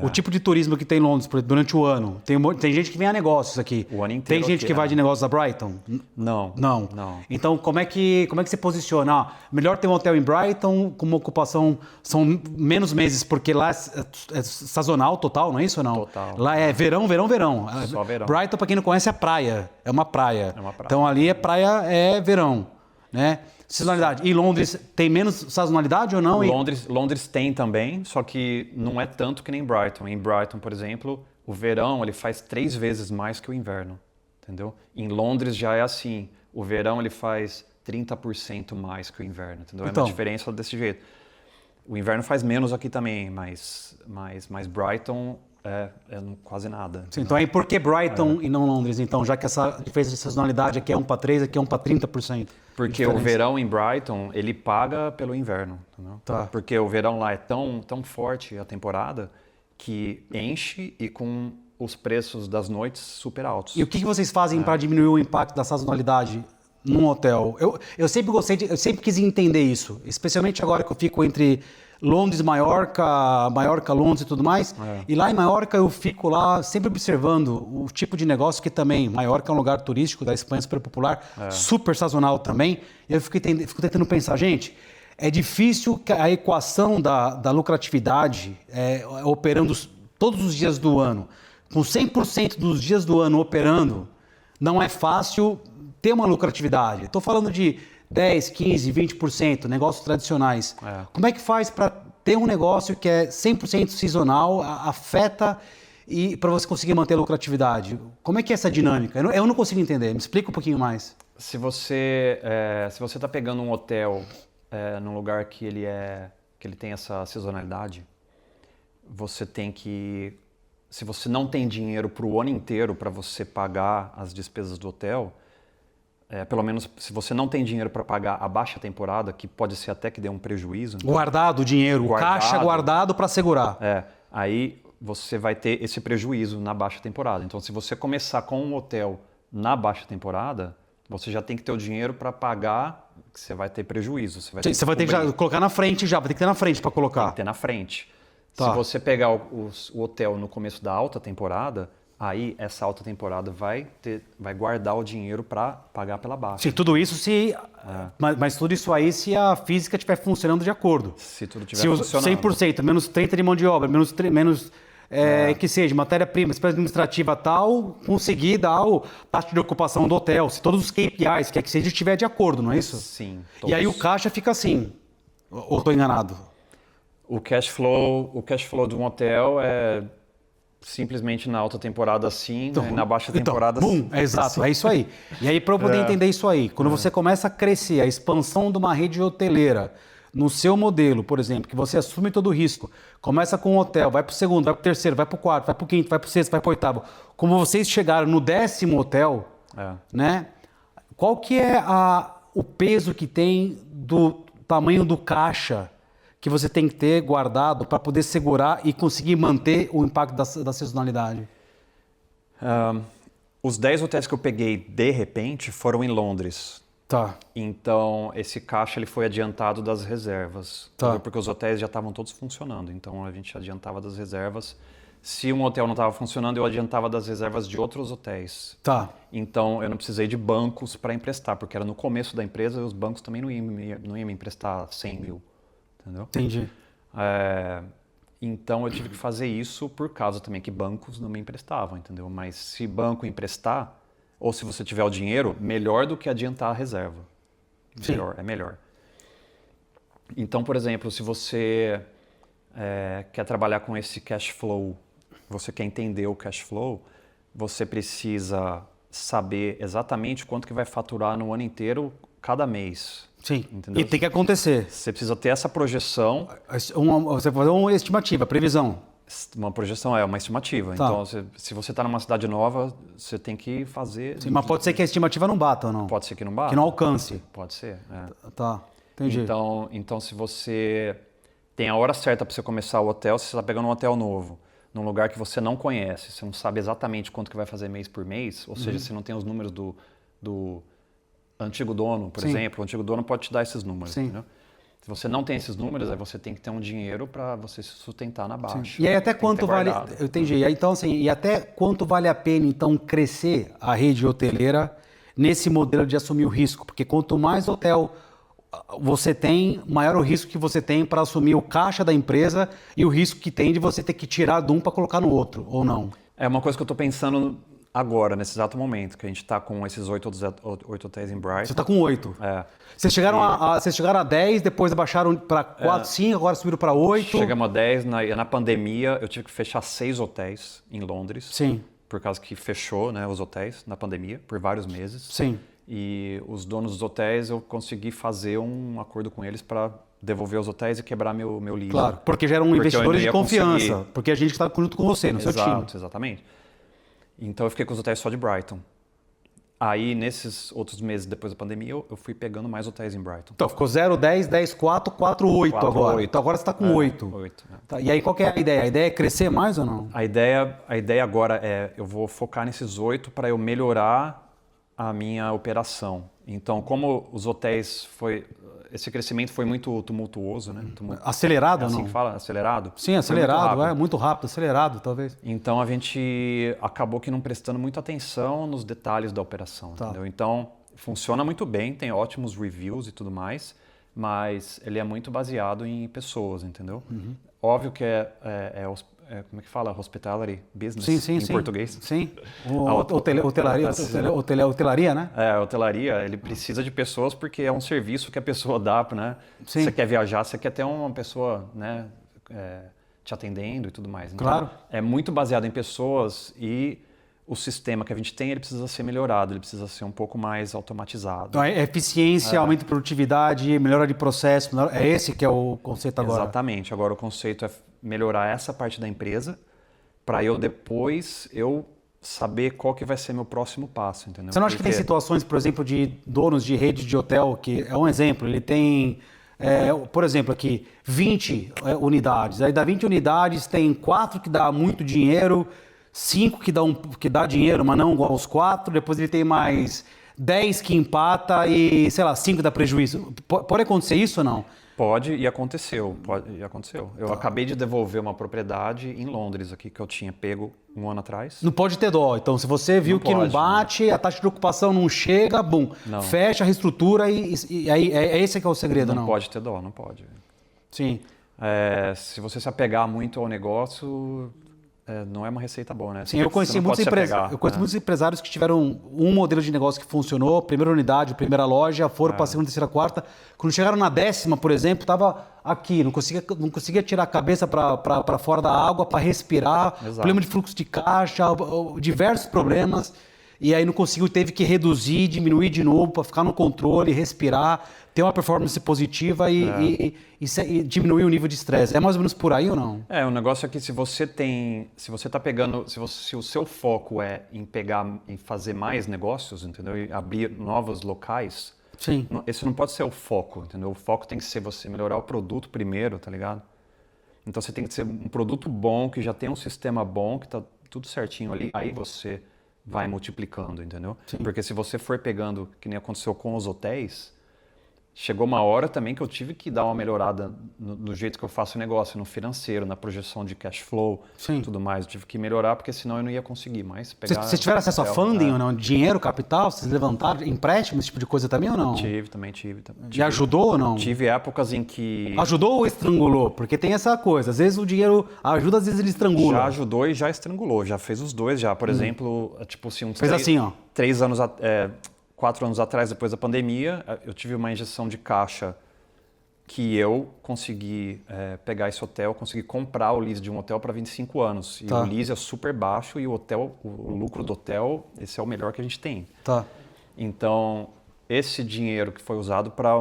O tipo de turismo que tem em Londres durante o ano? Tem gente que vem a negócios aqui. O ano inteiro. Tem gente que vai de negócios a Brighton? Não. Então, como é que você posiciona? Melhor ter um hotel em Brighton com uma ocupação... São menos meses, porque lá é sazonal total, não é isso ou não? Total. Lá é verão. Só verão. Brighton, para quem não conhece, é praia. É uma praia. É uma praia. Então, ali é verão, né? Sazonalidade. E Londres tem menos sazonalidade ou não? Londres tem também, só que não é tanto que nem Brighton. Em Brighton, por exemplo, o verão ele faz 3 vezes mais que o inverno, entendeu? Em Londres já é assim, o verão ele faz 30% mais que o inverno, entendeu? Então, é uma diferença desse jeito. O inverno faz menos aqui também, mas Brighton quase nada. Sim, então aí por que Brighton e não Londres, então? Já que essa diferença de sazonalidade aqui é 1 para 3, aqui é 1 para 30%. Porque o verão em Brighton, ele paga pelo inverno. Entendeu? Tá. Porque o verão lá é tão forte a temporada que enche e com os preços das noites super altos. E o que vocês fazem para diminuir o impacto da sazonalidade num hotel? Eu sempre eu sempre quis entender isso, especialmente agora que eu fico entre Londres, Maiorca, Londres e tudo mais. E lá em Maiorca eu fico lá sempre observando o tipo de negócio que também, Maiorca é um lugar turístico da Espanha super popular, super sazonal também. Eu fico tentando pensar, gente, é difícil que a equação da lucratividade operando todos os dias do ano, com 100% dos dias do ano operando, não é fácil ter uma lucratividade. Estou falando de 10, 15, 20%, negócios tradicionais. Como é que faz para ter um negócio que é 100% sazonal, afeta e para você conseguir manter a lucratividade? Como é que é essa dinâmica? Eu não consigo entender. Me explica um pouquinho mais. Se você está pegando um hotel num lugar que ele tem essa sazonalidade, você tem que... Se você não tem dinheiro para o ano inteiro para você pagar as despesas do hotel... pelo menos se você não tem dinheiro para pagar a baixa temporada, que pode ser até que dê um prejuízo. Guardado o dinheiro, caixa guardado para segurar. Aí você vai ter esse prejuízo na baixa temporada. Então, se você começar com um hotel na baixa temporada, você já tem que ter o dinheiro para pagar, que você vai ter prejuízo. Você vai ter que colocar na frente já, vai ter que ter na frente para colocar. Tem que ter na frente. Tá. Se você pegar o hotel no começo da alta temporada, Aí essa alta temporada vai guardar o dinheiro para pagar pela baixa. Sim, tudo isso mas tudo isso aí se a física estiver funcionando de acordo. Se tudo estiver funcionando. 100%, menos 30 de mão de obra, menos que seja matéria-prima, despesa administrativa tal, conseguir dar a taxa de ocupação do hotel, se todos os KPIs, que seja, estiver de acordo, não é isso? Sim. Todos. E aí o caixa fica assim, ou estou enganado? O cash flow de um hotel é simplesmente na alta temporada assim, né? Na baixa temporada assim. Exato, é isso aí. E aí, para eu poder entender isso aí, quando você começa a crescer, a expansão de uma rede hoteleira, no seu modelo, por exemplo, que você assume todo o risco, começa com um hotel, vai para o segundo, vai para o terceiro, vai para o quarto, vai para o quinto, vai para o sexto, vai para o oitavo. Como vocês chegaram no 10º hotel, né? Qual que é o peso que tem do tamanho do caixa que você tem que ter guardado para poder segurar e conseguir manter o impacto da sazonalidade? Os 10 hotéis que eu peguei de repente foram em Londres. Tá. Então, esse caixa ele foi adiantado das reservas. Tá. Porque os hotéis já estavam todos funcionando. Então, a gente adiantava das reservas. Se um hotel não estava funcionando, eu adiantava das reservas de outros hotéis. Tá. Então, eu não precisei de bancos para emprestar, porque era no começo da empresa e os bancos também não iam me emprestar 100 mil. Entendeu? Entendi. Então eu tive que fazer isso por causa também que bancos não me emprestavam, entendeu? Mas se banco emprestar, ou se você tiver o dinheiro, melhor do que adiantar a reserva. Melhor, é melhor. Então, por exemplo, se você quer trabalhar com esse cash flow, você quer entender o cash flow, você precisa saber exatamente quanto que vai faturar no ano inteiro, cada mês. Sim, entendeu? E tem que acontecer. Você precisa ter essa projeção. Você vai fazer uma estimativa, previsão. Uma projeção uma estimativa. Tá. Então, se você está numa cidade nova, você tem que fazer... Sim, mas pode ser que a estimativa não bata ou não? Pode ser que não bata. Que não alcance. Pode ser, Tá, entendi. Então, se você tem a hora certa para você começar o hotel, se você está pegando um hotel novo, num lugar que você não conhece, você não sabe exatamente quanto que vai fazer mês por mês, ou seja, você não tem os números do antigo dono, por exemplo, o antigo dono pode te dar esses números, entendeu? Se você não tem esses números, aí você tem que ter um dinheiro para você se sustentar na baixa. E aí até quanto vale... Eu entendi. E aí, então, assim, e até quanto vale a pena, então, crescer a rede hoteleira nesse modelo de assumir o risco? Porque quanto mais hotel você tem, maior o risco que você tem para assumir o caixa da empresa e o risco que tem de você ter que tirar de um para colocar no outro, ou não? É uma coisa que eu estou pensando agora, nesse exato momento, que a gente está com esses 8 hotéis em Brighton. Você está com 8. Vocês chegaram a 10, depois abaixaram para 4, 5, agora subiram para 8. Chegamos a 10. Na pandemia, eu tive que fechar 6 hotéis em Londres. Sim. Por causa que fechou, né, os hotéis na pandemia, por vários meses. Sim. E os donos dos hotéis, eu consegui fazer um acordo com eles para devolver os hotéis e quebrar meu lease. Claro, porque já eram investidores de confiança. Conseguir. Porque a gente estava junto com você, no seu time. Exatamente. Então eu fiquei com os hotéis só de Brighton. Aí, nesses outros meses depois da pandemia, eu fui pegando mais hotéis em Brighton. Então ficou 0, 10, 10, 4, 4, 8 agora. 8. Então agora você está com 8. 8. Tá, e aí qual que é a ideia? A ideia é crescer mais ou não? A ideia agora eu vou focar nesses 8 para eu melhorar a minha operação. Então, como os hotéis esse crescimento foi muito tumultuoso, né? Acelerado ou não? Assim que fala? Acelerado? Sim, acelerado, muito rápido, acelerado talvez. Então a gente acabou que não prestando muita atenção nos detalhes da operação, entendeu? Então funciona muito bem, tem ótimos reviews e tudo mais, mas ele é muito baseado em pessoas, entendeu? Óbvio que como é que fala? Hospitality business em português. Sim, hotelaria, né? Hotelaria, ele precisa de pessoas porque é um serviço que a pessoa dá, né? Sim. Você quer viajar, você quer ter uma pessoa, né, te atendendo e tudo mais. Então, claro. É muito baseado em pessoas e o sistema que a gente tem, ele precisa ser melhorado, ele precisa ser um pouco mais automatizado. Então, eficiência, aumento de produtividade, melhora de processo, é esse que é o conceito agora? Exatamente. Agora o conceito é melhorar essa parte da empresa para eu depois saber qual que vai ser meu próximo passo, entendeu? Você não acha que tem situações, por exemplo, de donos de redes de hotel, que é um exemplo, ele tem, por exemplo, aqui, 20 unidades, aí da 20 unidades tem 4 que dá muito dinheiro, 5 que dá dinheiro, mas não igual aos 4, depois ele tem mais 10 que empata e, sei lá, 5 dá prejuízo. Pode acontecer isso ou não? Pode e aconteceu. Eu acabei de devolver uma propriedade em Londres aqui que eu tinha pego um ano atrás. Não pode ter dó. Então, se você viu que não bate, a taxa de ocupação não chega, bum, fecha, reestrutura e aí é esse que é o segredo, não? Não pode ter dó, não pode. Sim. Se você se apegar muito ao negócio, não é uma receita boa, né? Sim, eu conheci muitos empresários que tiveram um modelo de negócio que funcionou, primeira unidade, primeira loja, foram para a segunda, terceira, quarta. Quando chegaram na 10ª, por exemplo, estava aqui, não conseguia tirar a cabeça para fora da água, para respirar, problema de fluxo de caixa, diversos problemas. E aí não conseguiu, teve que reduzir, diminuir de novo para ficar no controle, respirar, ter uma performance positiva e diminuir o nível de estresse. É mais ou menos por aí ou não? O negócio é que se o seu foco é em fazer mais negócios, entendeu? E abrir novos locais, sim, esse não pode ser o foco, entendeu? O foco tem que ser você melhorar o produto primeiro, tá ligado? Então você tem que ser um produto bom, que já tem um sistema bom, que tá tudo certinho ali, aí você vai multiplicando, entendeu? Sim. Porque se você for pegando, que nem aconteceu com os hotéis, chegou uma hora também que eu tive que dar uma melhorada no jeito que eu faço o negócio, no financeiro, na projeção de cash flow, tudo mais. Eu tive que melhorar, porque senão eu não ia conseguir mais pegar... Vocês tiveram acesso a funding ou não? Dinheiro, capital? Vocês levantaram empréstimo, esse tipo de coisa também ou não? Tive. E ajudou ou não? Tive épocas em que... Ajudou ou estrangulou? Porque tem essa coisa, às vezes o dinheiro ajuda, às vezes ele estrangula. Já ajudou e já estrangulou, já fez os dois já. Por exemplo, tipo assim... Fez assim, ó. 4 anos atrás, depois da pandemia, eu tive uma injeção de caixa que eu consegui pegar esse hotel, consegui comprar o lease de um hotel para 25 anos. E o lease é super baixo e o lucro do hotel, esse é o melhor que a gente tem. Então, esse dinheiro que foi usado para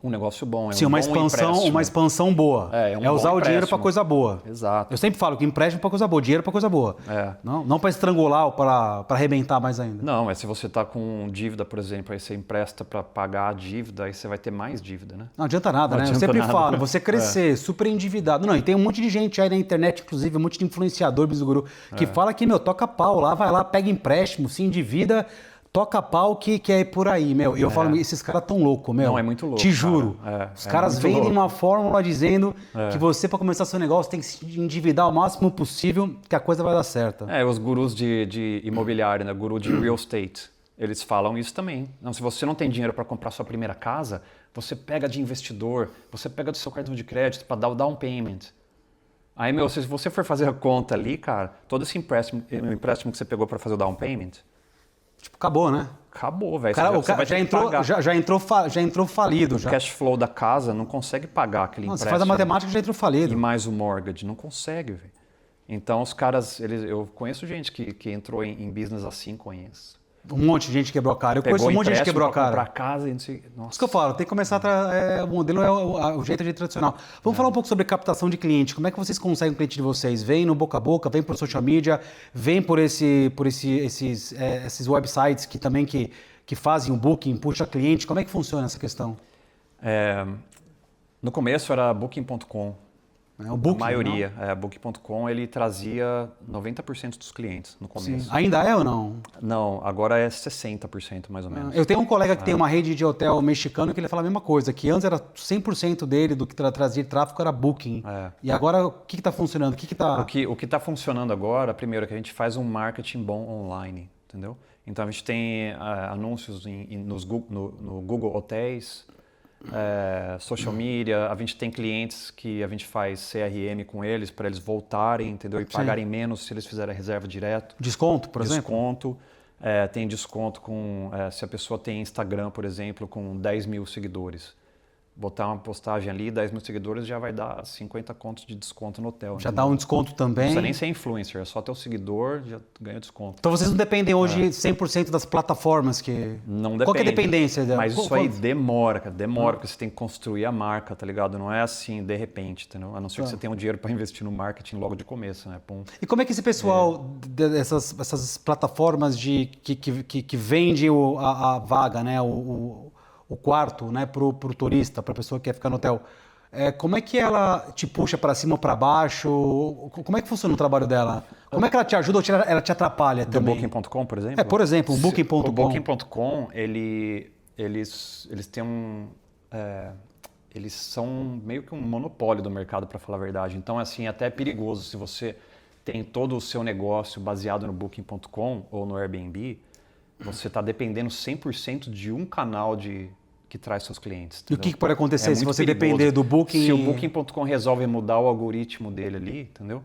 um negócio bom. Sim, uma expansão boa. É usar o dinheiro para coisa boa. Exato. Eu sempre falo que empréstimo para coisa boa, dinheiro para coisa boa. Não para estrangular ou para arrebentar mais ainda. Não, se você está com dívida, por exemplo, aí você empresta para pagar a dívida, aí você vai ter mais dívida, né? Não adianta nada, né? Eu sempre falo, você crescer super endividado. Não, e tem um monte de gente aí na internet, inclusive, um monte de influenciador, Bizuguru, que fala que, toca pau lá, vai lá, pega empréstimo, se endivida, toca pau que é por aí, meu. Eu falo, esses caras tão loucos, meu. Não, é muito louco. Te juro. Os caras vendem uma fórmula dizendo que você, para começar seu negócio, tem que se endividar o máximo possível, que a coisa vai dar certo. Os gurus de imobiliário, né? Guru de real estate, eles falam isso também. Não, se você não tem dinheiro para comprar sua primeira casa, você pega de investidor, você pega do seu cartão de crédito para dar o down payment. Aí, se você for fazer a conta ali, cara, todo esse empréstimo que você pegou para fazer o down payment, acabou, né? Acabou, velho. O cara já entrou falido. O cash flow da casa não consegue pagar aquele empréstimo. Você faz a matemática, já entrou falido. E mais o mortgage, não consegue, velho. Então os caras, eu conheço gente que entrou em business assim, conheço. Um monte de gente quebrou a cara. Eu conheço um monte de gente que quebrou a cara. Comprar casa e não sei. Nossa. Isso que eu falo, tem que começar o modelo o jeito tradicional. Vamos falar um pouco sobre captação de cliente. Como é que vocês conseguem o cliente de vocês? Vem no boca a boca, vem por social media, vem por esses websites que também que fazem o booking, puxa cliente. Como é que funciona essa questão? No começo era booking.com. O Booking, a maioria. Booking.com, ele trazia 90% dos clientes no começo. Sim. Ainda é ou não? Não, agora é 60% mais ou menos. Eu tenho um colega que tem uma rede de hotel mexicano que ele fala a mesma coisa, que antes era 100% dele do que trazia tráfego era Booking. E agora o que está funcionando? O que está funcionando agora, primeiro, é que a gente faz um marketing bom online, entendeu? Então a gente tem anúncios no Google Hotéis, social media, a gente tem clientes que a gente faz CRM com eles para eles voltarem, entendeu? E pagarem menos se eles fizerem a reserva direto. Desconto, por exemplo? Desconto. Tem desconto se a pessoa tem Instagram, por exemplo, com 10 mil seguidores. Botar uma postagem ali, 10 mil seguidores já vai dar 50 contos de desconto no hotel. Já dá um desconto também? Não precisa nem ser influencer, é só ter o seguidor, já ganha desconto. Então vocês não dependem hoje 100% das plataformas que... Não depende. Qual que é a dependência dela? Mas isso aí demora, cara. Demora, porque você tem que construir a marca, tá ligado? Não é assim, de repente, entendeu? A não ser que você tenha um dinheiro para investir no marketing logo de começo, né? Pum. E como é que esse pessoal, essas plataformas que vende a vaga, né? O quarto, né, para o turista, para a pessoa que quer ficar no hotel. Como é que ela te puxa para cima ou para baixo? Como é que funciona o trabalho dela? Como é que ela te ajuda ou ela te atrapalha também? Do Booking.com, por exemplo? Por exemplo, o Booking.com. O Booking.com, eles têm eles são meio que um monopólio do mercado, para falar a verdade. Então, assim, até é perigoso se você tem todo o seu negócio baseado no Booking.com ou no Airbnb, você está dependendo 100% de um canal que traz seus clientes. Entendeu? E o que pode acontecer se você perigoso. depender do Booking? Se o Booking.com resolve mudar o algoritmo dele ali, entendeu?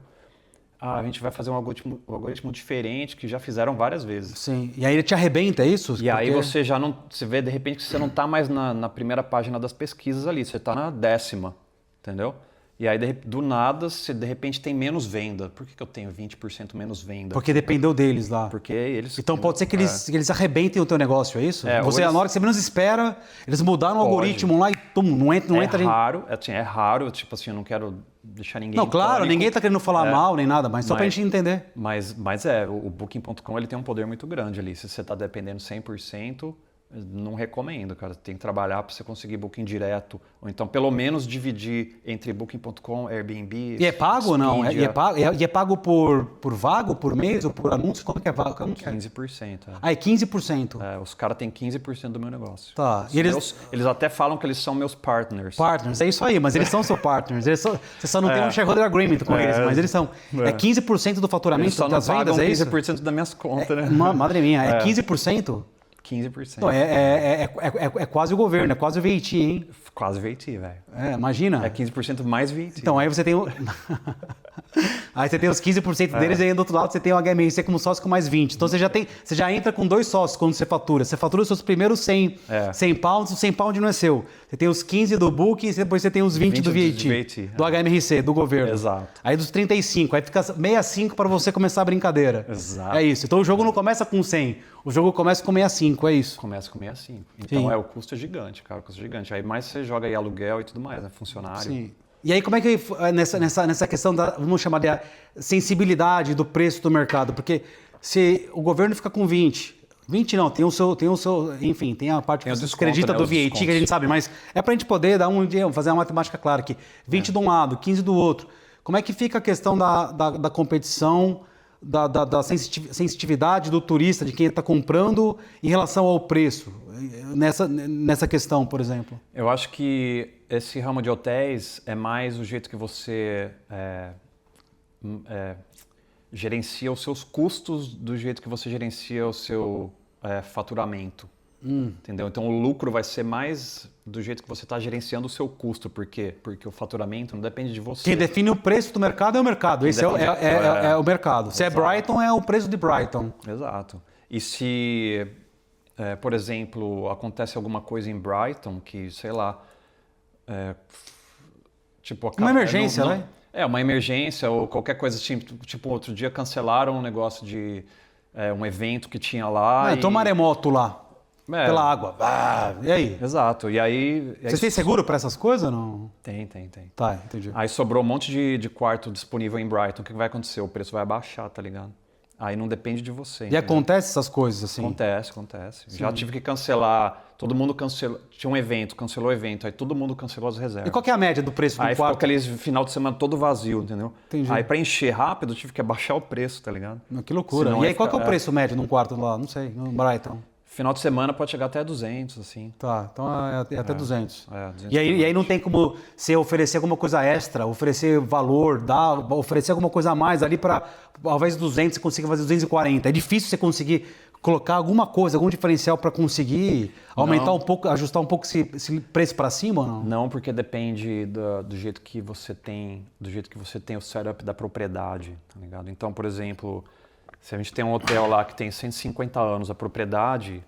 A gente vai fazer um algoritmo diferente, que já fizeram várias vezes. Sim, e aí ele te arrebenta, é isso? E aí você já não... Você vê, de repente, que você não está mais na primeira página das pesquisas ali, você está na 10ª, entendeu? E aí, do nada, você de repente tem menos venda. Por que eu tenho 20% menos venda? Porque dependeu deles lá. Porque eles... Então pode ser que eles arrebentem o teu negócio, é isso? Você, eles... na hora que você menos espera, eles mudaram o algoritmo lá e não entra... É raro, tipo assim, eu não quero deixar ninguém... Não, claro, pânico. Ninguém está querendo falar mal nem nada, mas só para a gente entender. Mas o Booking.com ele tem um poder muito grande ali. Se você está dependendo 100%... Não recomendo, cara. Tem que trabalhar para você conseguir Booking direto. Ou então, pelo menos, dividir entre Booking.com, Airbnb... E é pago ou não? E é pago por vaga, por mês ou por anúncio? Como que é vaga? 15%. Ah, é 15%? Os caras têm 15% do meu negócio. Tá. E eles até falam que eles são meus partners. Partners, é isso aí. Mas eles são seus partners. Você só não tem um shareholder agreement com eles, mas eles são... É 15% do faturamento das vendas, é isso? 15% das minhas contas, né? Madre minha, é 15%? 15%. Não, é quase o governo, é quase o VAT, hein? Quase VAT, velho. Imagina. É 15% mais VAT. Então, aí você tem aí você tem os 15% deles e aí do outro lado você tem o HMRC como sócio com mais 20. Então você já entra com 2 sócios quando você fatura. Você fatura os seus primeiros 100 pounds, o 100 pound não é seu. Você tem os 15 do Booking e depois você tem os 20 do VAT, do HMRC, do governo. Exato. Aí dos 35, aí fica 65 para você começar a brincadeira. Exato. É isso. Então o jogo não começa com 100, o jogo começa com 65, é isso? Começa com 65. Então o custo é gigante, cara, o custo é gigante. Aí mais você joga aí aluguel e tudo mais, né? Funcionário. Sim. E aí como é que nessa questão da, vamos chamar de sensibilidade do preço do mercado? Porque se o governo fica com 20 não, tem o seu, enfim, tem a parte que você acredita do VAT, que a gente sabe, mas é pra gente poder fazer uma matemática clara aqui. 20 de um lado, 15 do outro. Como é que fica a questão da competição, da sensitividade do turista, de quem está comprando em relação ao preço, nessa questão, por exemplo? Eu acho que esse ramo de hotéis é mais o jeito que você gerencia os seus custos do jeito que você gerencia o seu faturamento. Entendeu? Então o lucro vai ser mais do jeito que você está gerenciando o seu custo. Por quê? Porque o faturamento não depende de você. Quem define o preço do mercado é o mercado. Esse é o mercado. Se é Brighton, é o preço de Brighton. Exato. E se, por exemplo, acontece alguma coisa em Brighton que, sei lá... tipo, uma emergência, né? Uma emergência ou qualquer coisa. Tipo, outro dia cancelaram um negócio de um evento que tinha lá. Tem um maremoto lá. Pela água. E aí? Exato. E aí... Você tem seguro para essas coisas ou não? Tem. Tá, entendi. Aí sobrou um monte de quarto disponível em Brighton. O que vai acontecer? O preço vai abaixar, tá ligado? Aí não depende de você. E acontece essas coisas assim? Acontece. Sim. Já tive que cancelar. Todo mundo cancelou. Tinha um evento, cancelou o evento. Aí todo mundo cancelou as reservas. E qual que é a média do preço do quarto? Aí quarto? ficou aquele final de semana todo vazio, entendeu? Entendi. Aí para encher rápido, eu tive que abaixar o preço, tá ligado? Que loucura. E aí qual que é o preço médio num quarto lá? Não sei, no Brighton. Final de semana pode chegar até 200, assim. Tá, então é até 200. 200 e aí não tem como você oferecer alguma coisa extra, oferecer valor, oferecer alguma coisa a mais ali para, ao invés de 200, você consiga fazer 240. É difícil você conseguir colocar alguma coisa, algum diferencial para conseguir aumentar um pouco, ajustar um pouco esse preço para cima ou não? Não, porque depende do jeito que você tem, o setup da propriedade, tá ligado? Então, por exemplo... Se a gente tem um hotel lá que tem 150 anos, a propriedade,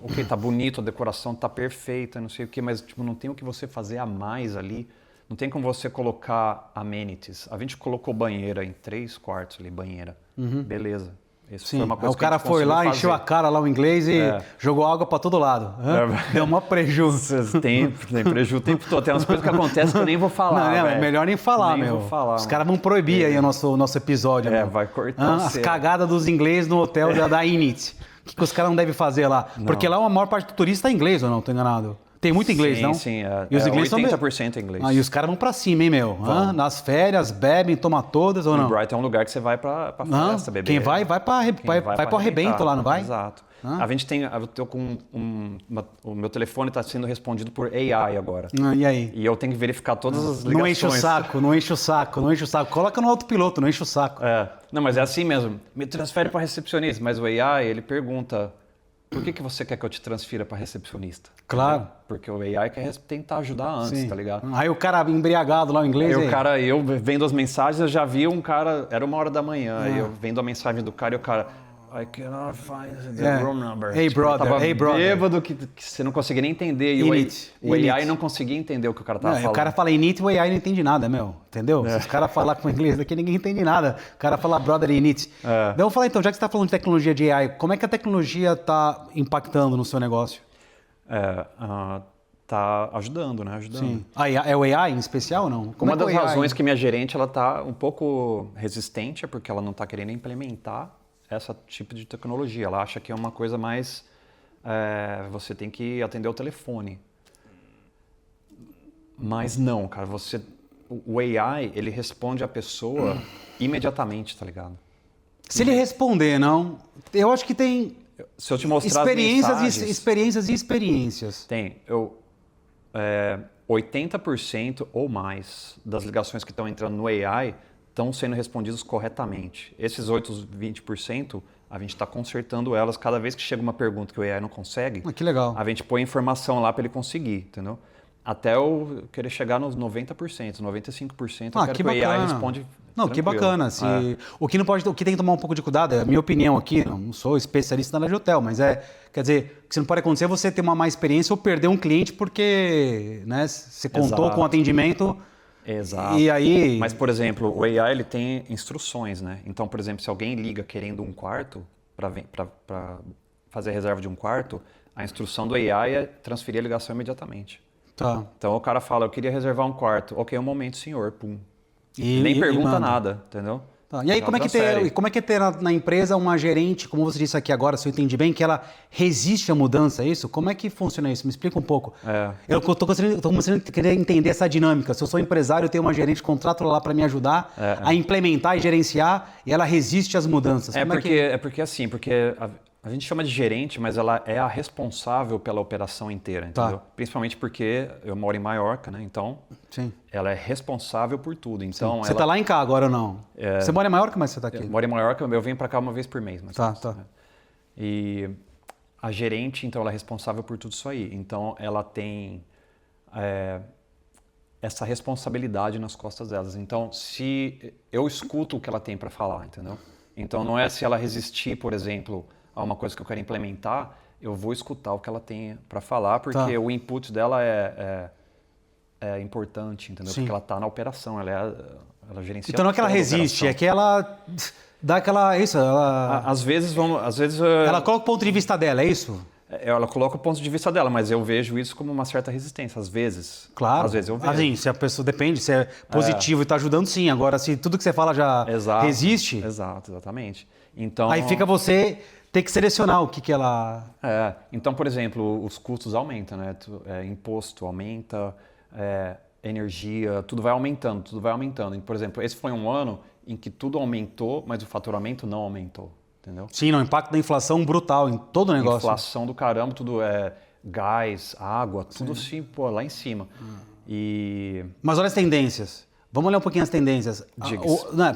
ok, tá bonito, a decoração tá perfeita, não sei o quê, mas tipo, não tem o que você fazer a mais ali. Não tem como você colocar amenities. A gente colocou banheira em 3 quartos ali, banheira. Beleza. Isso Sim. foi uma coisa o cara foi lá, encheu a cara lá o inglês e jogou água para todo lado. Deu uma prejuízo. Tem prejuízo o tempo todo. Tem umas coisas que acontecem que eu nem vou falar. Não, é melhor nem falar, nem vou falar, os caras vão proibir aí o nosso episódio. Vai cortar. As cagadas dos ingleses no hotel da Init. O que os caras não devem fazer lá? Não. Porque lá a maior parte do turista é inglês ou não? Tô enganado? Tem muito inglês, sim, não? Sim, E os ingleses 80% inglês. E os caras vão pra cima, hein, meu? Nas férias, bebem, tomam todas ou não? E Brighton é um lugar que você vai pra festa, beber. Quem vai pro arrebento lá, não vai? Exato. A gente tem, eu tô com o meu telefone está sendo respondido por AI agora. E aí? E eu tenho que verificar todas as ligações. Não enche o saco. Coloca no autopiloto, não enche o saco. Não, mas é assim mesmo. Me transfere para recepcionista. Mas o AI, ele pergunta, por que você quer que eu te transfira para recepcionista? Claro. Porque o AI quer tentar ajudar antes, tá ligado? Aí o cara embriagado lá, o inglês. Eu vendo as mensagens, eu já vi um cara, era 1h da manhã, aí eu vendo a mensagem do cara e o cara... I cannot find the room number. Hey, brother, tava brother. Bêbado que você não conseguia nem entender. E o AI não conseguia entender o que o cara tava falando. O cara fala init e o AI não entende nada, meu. Entendeu? Se os caras falar com inglês daqui, ninguém entende nada. O cara fala brother e init. Vamos falar então, já que você está falando de tecnologia de AI, como é que a tecnologia está impactando no seu negócio? Tá ajudando, né? Ajudando. Sim. É o AI em especial ou não? Uma das razões que minha gerente ela tá um pouco resistente é porque ela não está querendo implementar esse tipo de tecnologia. Ela acha que é uma coisa mais... você tem que atender o telefone. Mas não, cara. O AI, ele responde a pessoa imediatamente, tá ligado? Se ele responder, não... Eu acho que tem... Se eu te mostrar experiências e experiências. Tem. 80% ou mais das ligações que estão entrando no AI estão sendo respondidas corretamente. Esses 20%, a gente está consertando elas. Cada vez que chega uma pergunta que o AI não consegue, que legal. A gente põe informação lá para ele conseguir, entendeu? Até eu querer chegar nos 90%, 95%, eu quero que o AI responde. Não, que bacana. O que tem que tomar um pouco de cuidado, é a minha opinião aqui, não sou especialista na área de hotel, mas quer dizer, o que não pode acontecer é você ter uma má experiência ou perder um cliente porque, né, você contou com o atendimento. Exato. E aí... Mas, por exemplo, o AI ele tem instruções, né? Então, por exemplo, se alguém liga querendo um quarto, para fazer a reserva de um quarto, a instrução do AI é transferir a ligação imediatamente. Tá. Então o cara fala, eu queria reservar um quarto. Ok, um momento, senhor. Pum. Nem pergunta nada, entendeu? Tá. E aí, como é que é ter na empresa uma gerente, como você disse aqui agora, se eu entendi bem, que ela resiste à mudança, é isso? Como é que funciona isso? Me explica um pouco. Eu tô começando a querer entender essa dinâmica. Se eu sou empresário, eu tenho uma gerente, contrato lá para me ajudar a implementar e gerenciar, e ela resiste às mudanças. Porque a gente chama de gerente, mas ela é a responsável pela operação inteira, entendeu? Principalmente porque eu moro em Maiorca, né? Então, ela é responsável por tudo. Então, você está lá em cá agora ou não? Você mora em Maiorca, mas você está aqui? Eu moro em Maiorca, eu venho para cá uma vez por mês. Tá. Né? E a gerente, então, ela é responsável por tudo isso aí. Então, ela tem essa responsabilidade nas costas delas. Então, se eu escuto o que ela tem para falar, entendeu? Então, não é se ela resistir, por exemplo... a uma coisa que eu quero implementar, eu vou escutar o que ela tem para falar, porque o input dela é importante, entendeu? Porque ela está na operação, ela gerencia. Então não é que ela resiste, é que ela dá aquela... Às vezes... Ela coloca o ponto de vista dela, é isso? Ela coloca o ponto de vista dela, mas eu vejo isso como uma certa resistência, às vezes. Claro. Às vezes eu vejo. Assim, se a pessoa depende, se é positivo e está ajudando, sim. Agora, se tudo que você fala já resiste... Exatamente. Então, aí fica você... Tem que selecionar o que ela... Então, por exemplo, os custos aumentam, né? Imposto aumenta, energia, tudo vai aumentando. Por exemplo, esse foi um ano em que tudo aumentou, mas o faturamento não aumentou, entendeu? Sim, o impacto da inflação brutal em todo o negócio. Inflação do caramba, tudo gás, água, tudo assim, lá em cima. Mas olha as tendências. Vamos olhar um pouquinho as tendências.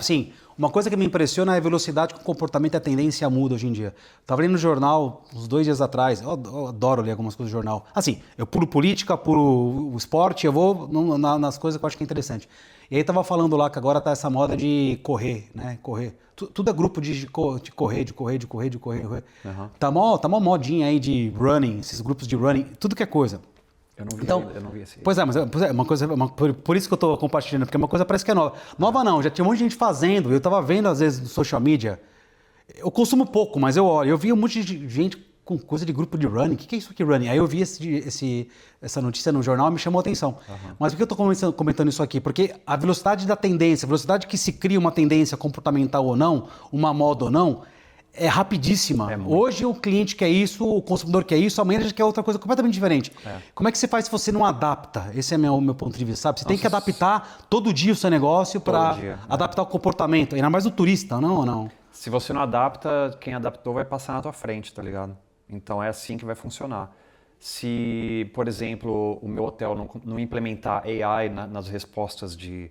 Sim, uma coisa que me impressiona é a velocidade que o comportamento e a tendência muda hoje em dia. Estava lendo no jornal uns 2 dias atrás, eu adoro ler algumas coisas do jornal. Assim, eu pulo política, pulo o esporte, eu vou nas coisas que eu acho que é interessante. E aí estava falando lá que agora tá essa moda de correr, né? Correr. Tudo é grupo de correr. Uhum. Tá mó modinha aí de running, esses grupos de running, tudo que é coisa. Eu não vi esse. Pois é, mas é uma coisa, por isso que eu estou compartilhando, porque uma coisa parece que é nova. Nova não, já tinha um monte de gente fazendo, eu estava vendo às vezes no social media, eu consumo pouco, mas eu vi um monte de gente com coisa de grupo de running, o que é isso aqui running? Aí eu vi essa notícia no jornal e me chamou a atenção. Uhum. Mas por que eu estou comentando isso aqui? Porque a velocidade da tendência, a velocidade que se cria uma tendência comportamental ou não, uma moda ou não, é rapidíssima. É muito. Hoje o cliente quer isso, o consumidor quer isso, amanhã ele já quer outra coisa completamente diferente. Como é que você faz se você não adapta? Esse é o meu ponto de vista, sabe? Você tem que adaptar todo dia o seu negócio para adaptar o comportamento. Ainda mais o turista, não ou não? Se você não adapta, quem adaptou vai passar na tua frente, tá ligado? Então é assim que vai funcionar. Se, por exemplo, o meu hotel não implementar AI nas respostas de...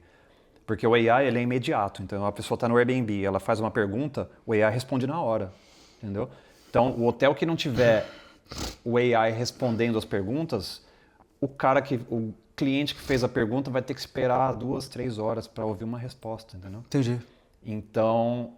Porque o AI ele é imediato, então a pessoa está no Airbnb, ela faz uma pergunta, o AI responde na hora, entendeu? Então o hotel que não tiver o AI respondendo as perguntas, o cliente que fez a pergunta vai ter que esperar 2, 3 horas para ouvir uma resposta, entendeu? Entendi. Então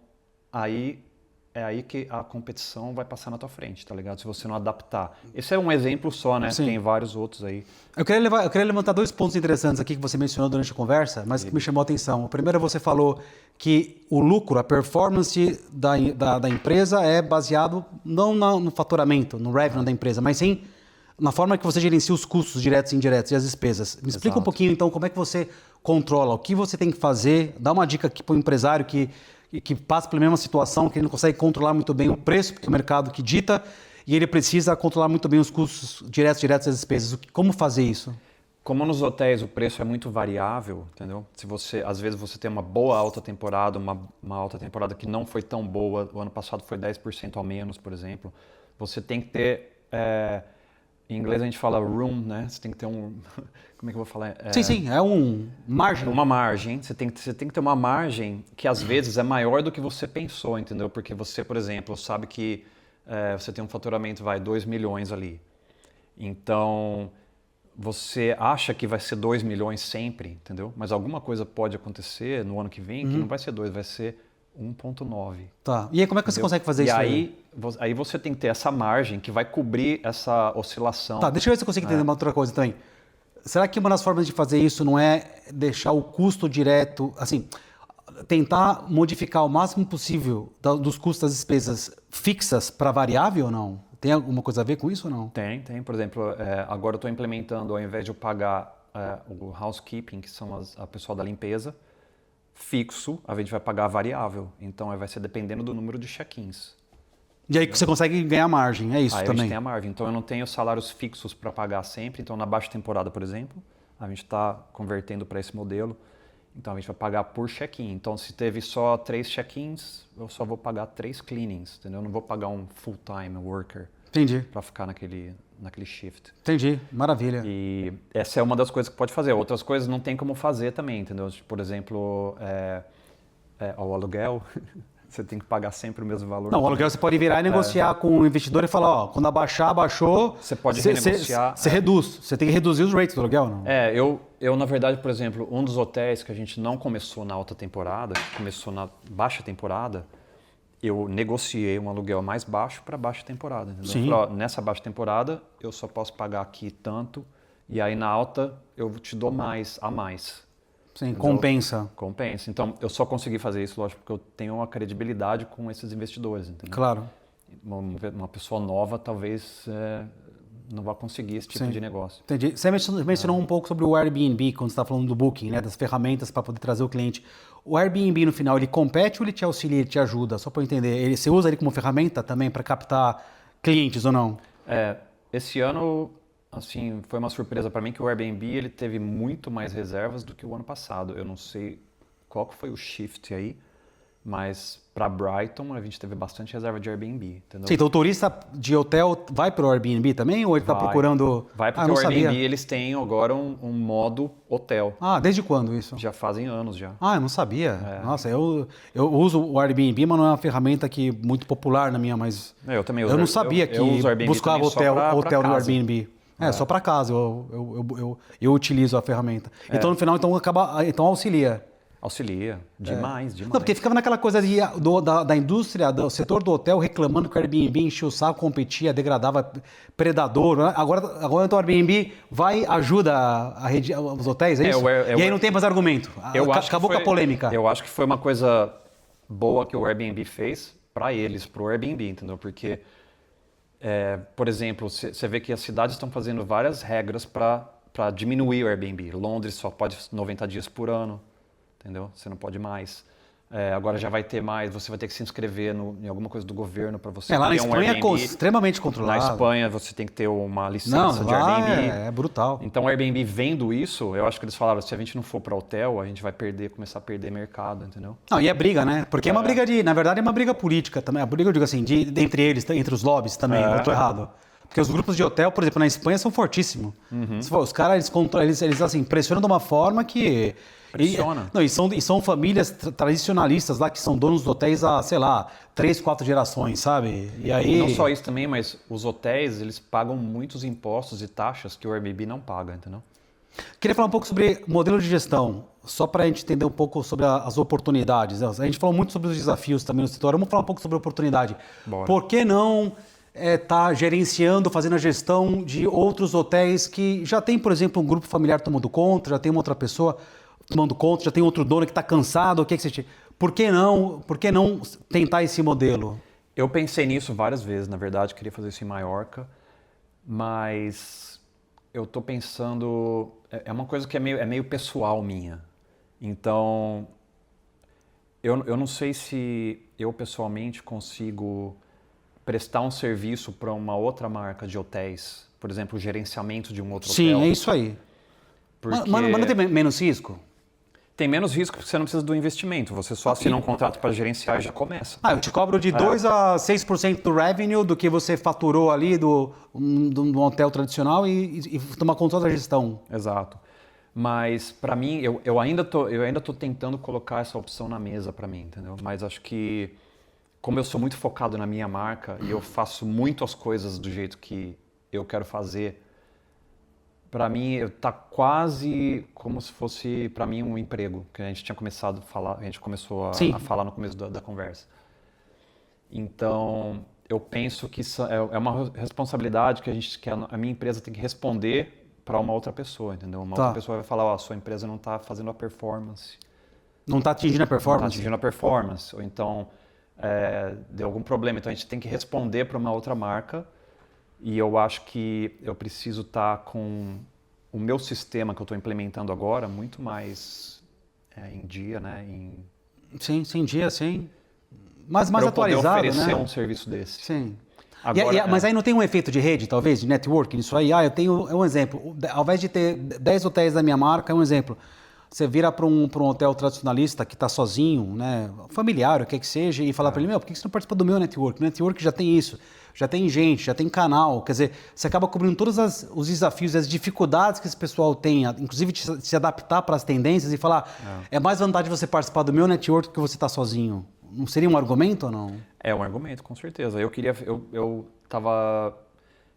é aí que a competição vai passar na tua frente, tá ligado? Se você não adaptar. Esse é um exemplo só, né? Sim. Tem vários outros aí. Eu queria levantar 2 pontos interessantes aqui que você mencionou durante a conversa, mas que me chamou a atenção. O primeiro, você falou que o lucro, a performance da empresa é baseado não no faturamento, no revenue da empresa, mas sim na forma que você gerencia os custos diretos e indiretos e as despesas. Me explica um pouquinho, então, como é que você controla, o que você tem que fazer, dá uma dica aqui para o empresário que passa pela mesma situação, que ele não consegue controlar muito bem o preço, porque é o mercado que dita, e ele precisa controlar muito bem os custos diretos e as despesas. Como fazer isso? Como nos hotéis o preço é muito variável, entendeu? Às vezes você tem uma boa alta temporada, uma alta temporada que não foi tão boa, o ano passado foi 10% a menos, por exemplo, você tem que ter, em inglês a gente fala room, né? Você tem que ter como é que eu vou falar? Sim, é margem. Uma margem, você tem que ter uma margem que às vezes é maior do que você pensou, entendeu? Porque você, por exemplo, sabe que você tem um faturamento, 2 milhões ali. Então, você acha que vai ser 2 milhões sempre, entendeu? Mas alguma coisa pode acontecer no ano que vem que não vai ser 2, vai ser 1,9. Tá. E aí como é que você consegue fazer isso aí? Aí você tem que ter essa margem que vai cobrir essa oscilação. Tá, deixa eu ver se eu consigo entender uma outra coisa também. Será que uma das formas de fazer isso não é deixar o custo direto, assim, tentar modificar o máximo possível dos custos das despesas fixas para variável ou não? Tem alguma coisa a ver com isso ou não? Tem. Por exemplo, agora eu estou implementando, ao invés de eu pagar o housekeeping, que são a pessoal da limpeza, fixo, a gente vai pagar variável. Então vai ser dependendo do número de check-ins. E aí você consegue ganhar margem, é isso aí também? A gente tem a margem. Então eu não tenho salários fixos para pagar sempre. Então na baixa temporada, por exemplo, a gente está convertendo para esse modelo. Então a gente vai pagar por check-in. Então se teve só 3 check-ins, eu só vou pagar 3 cleanings, entendeu? Eu não vou pagar um full-time worker. Entendi. Para ficar naquele shift. Entendi, maravilha. E essa é uma das coisas que pode fazer. Outras coisas não tem como fazer também, entendeu? Por exemplo, o aluguel, você tem que pagar sempre o mesmo valor. Não, o aluguel você pode virar e negociar com o investidor e falar, ó, quando abaixou... Você pode renegociar. Você reduz, você tem que reduzir os rates do aluguel, não? Eu, na verdade, por exemplo, um dos hotéis que a gente não começou na alta temporada, começou na baixa temporada, eu negociei um aluguel mais baixo para baixa temporada. Entendeu? Sim. Eu falei, ó, nessa baixa temporada eu só posso pagar aqui tanto, e aí na alta eu te dou mais, a mais. Sim, entendeu? Compensa. Então eu só consegui fazer isso, lógico, porque eu tenho uma credibilidade com esses investidores. Entendeu? Claro. Uma pessoa nova talvez não vá conseguir esse tipo de negócio. Entendi. Você mencionou um pouco sobre o Airbnb, quando você está falando do Booking, né, das ferramentas para poder trazer o cliente. O Airbnb, no final, ele compete ou ele te auxilia, ele te ajuda? Só para eu entender. Você usa ele como ferramenta também para captar clientes ou não? Esse ano, assim, foi uma surpresa para mim que o Airbnb ele teve muito mais reservas do que o ano passado. Eu não sei qual que foi o shift aí, mas para Brighton a gente teve bastante reserva de Airbnb, entendeu? Sim, então o turista de hotel vai para o Airbnb também ou ele está procurando... Vai porque o Airbnb eles têm agora um modo hotel. Ah, desde quando isso? Já fazem anos já. Ah, eu não sabia. Nossa, eu uso o Airbnb, mas não é uma ferramenta muito popular na minha, mas... Eu também uso. Eu não sabia que buscava hotel no Airbnb. Só para casa eu utilizo a ferramenta. Então no final então auxilia. Auxilia, demais. Não, porque ficava naquela coisa da indústria, do setor do hotel reclamando que o Airbnb enchia o saco, competia, degradava, predador. Né? Agora então o Airbnb ajuda os hotéis, é isso? E aí não tem mais argumento. Acabou com a polêmica. Eu acho que foi uma coisa boa que o Airbnb fez para eles, para o Airbnb, entendeu? Porque, por exemplo, você vê que as cidades estão fazendo várias regras para diminuir o Airbnb. Londres só pode 90 dias por ano. Entendeu? Você não pode mais. Agora já vai ter mais, você vai ter que se inscrever em alguma coisa do governo para você Lá na ter Espanha Airbnb. extremamente controlado. Na Espanha você tem que ter uma licença de Airbnb. É brutal. Então o Airbnb vendo isso, eu acho que eles falaram, se a gente não for para hotel, a gente vai começar a perder mercado, entendeu? Não, e é briga, né? Porque é uma briga na verdade é uma briga política também. A briga, eu digo assim, entre eles, entre os lobbies também, eu tô errado. Porque os grupos de hotel, por exemplo, na Espanha são fortíssimos. Os caras, eles assim, pressionam de uma forma que... Pressiona. E são famílias tradicionalistas lá que são donos dos hotéis há, sei lá, 3, 4 gerações, sabe? E aí... Não só isso também, mas os hotéis, eles pagam muitos impostos e taxas que o Airbnb não paga, entendeu? Queria falar um pouco sobre modelo de gestão, só para a gente entender um pouco sobre as oportunidades. A gente falou muito sobre os desafios também no setor, vamos falar um pouco sobre a oportunidade. Bora. Por que não tá gerenciando, fazendo a gestão de outros hotéis que já tem, por exemplo, um grupo familiar tomando conta, já tem uma outra pessoa tomando conta, já tem outro dono que está cansado, o que você... Por que não tentar esse modelo? Eu pensei nisso várias vezes, na verdade, queria fazer isso em Maiorca, mas eu estou pensando... É uma coisa que é meio pessoal minha. Então, eu não sei se eu pessoalmente consigo prestar um serviço para uma outra marca de hotéis, por exemplo, o gerenciamento de um outro hotel. Sim, é isso aí. Porque... Mas não tem menos risco? Tem menos risco porque você não precisa do investimento. Você só assina um contrato para gerenciar e já começa. Eu te cobro de 2 a 6% do revenue do que você faturou ali do hotel tradicional e tomar controle da gestão. Exato. Mas para mim, eu ainda tô tentando colocar essa opção na mesa para mim, entendeu? Mas acho que como eu sou muito focado na minha marca e eu faço muito as coisas do jeito que eu quero fazer, para mim tá quase como se fosse para mim um emprego, que a gente tinha começado a falar, a gente começou a falar no começo da conversa. Então, eu penso que isso é uma responsabilidade que a minha empresa tem que responder para uma outra pessoa, entendeu? Uma outra pessoa vai falar, sua empresa não está fazendo a performance. Não está atingindo a performance? Não está atingindo a performance, ou então deu algum problema. Então, a gente tem que responder para uma outra marca. E eu acho que eu preciso estar com o meu sistema que eu estou implementando agora muito mais em dia, né? Sim, em dia, sim. Mas mais atualizado, né? Para oferecer um serviço desse. Sim. Agora, mas aí não tem um efeito de rede, talvez, de networking? Isso aí, eu tenho um exemplo. Ao invés de ter 10 hotéis da minha marca, é um exemplo. Você vira para um hotel tradicionalista que está sozinho, né, familiar, o que seja, e falar para ele, por que você não participa do meu network? O network já tem isso, já tem gente, já tem canal. Quer dizer, você acaba cobrindo todos os desafios e as dificuldades que esse pessoal tem, inclusive de se adaptar para as tendências e falar, é mais vantagem você participar do meu network que você estar sozinho. Não seria um argumento ou não? É um argumento, com certeza. Eu estava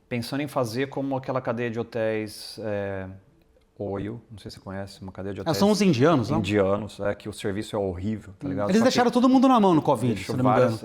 pensando em fazer como aquela cadeia de hotéis... Oio, não sei se você conhece, uma cadeia de hotéis. São os indianos, não? Indianos, que o serviço é horrível, tá ligado? Eles deixaram todo mundo na mão no Covid, se não me engano.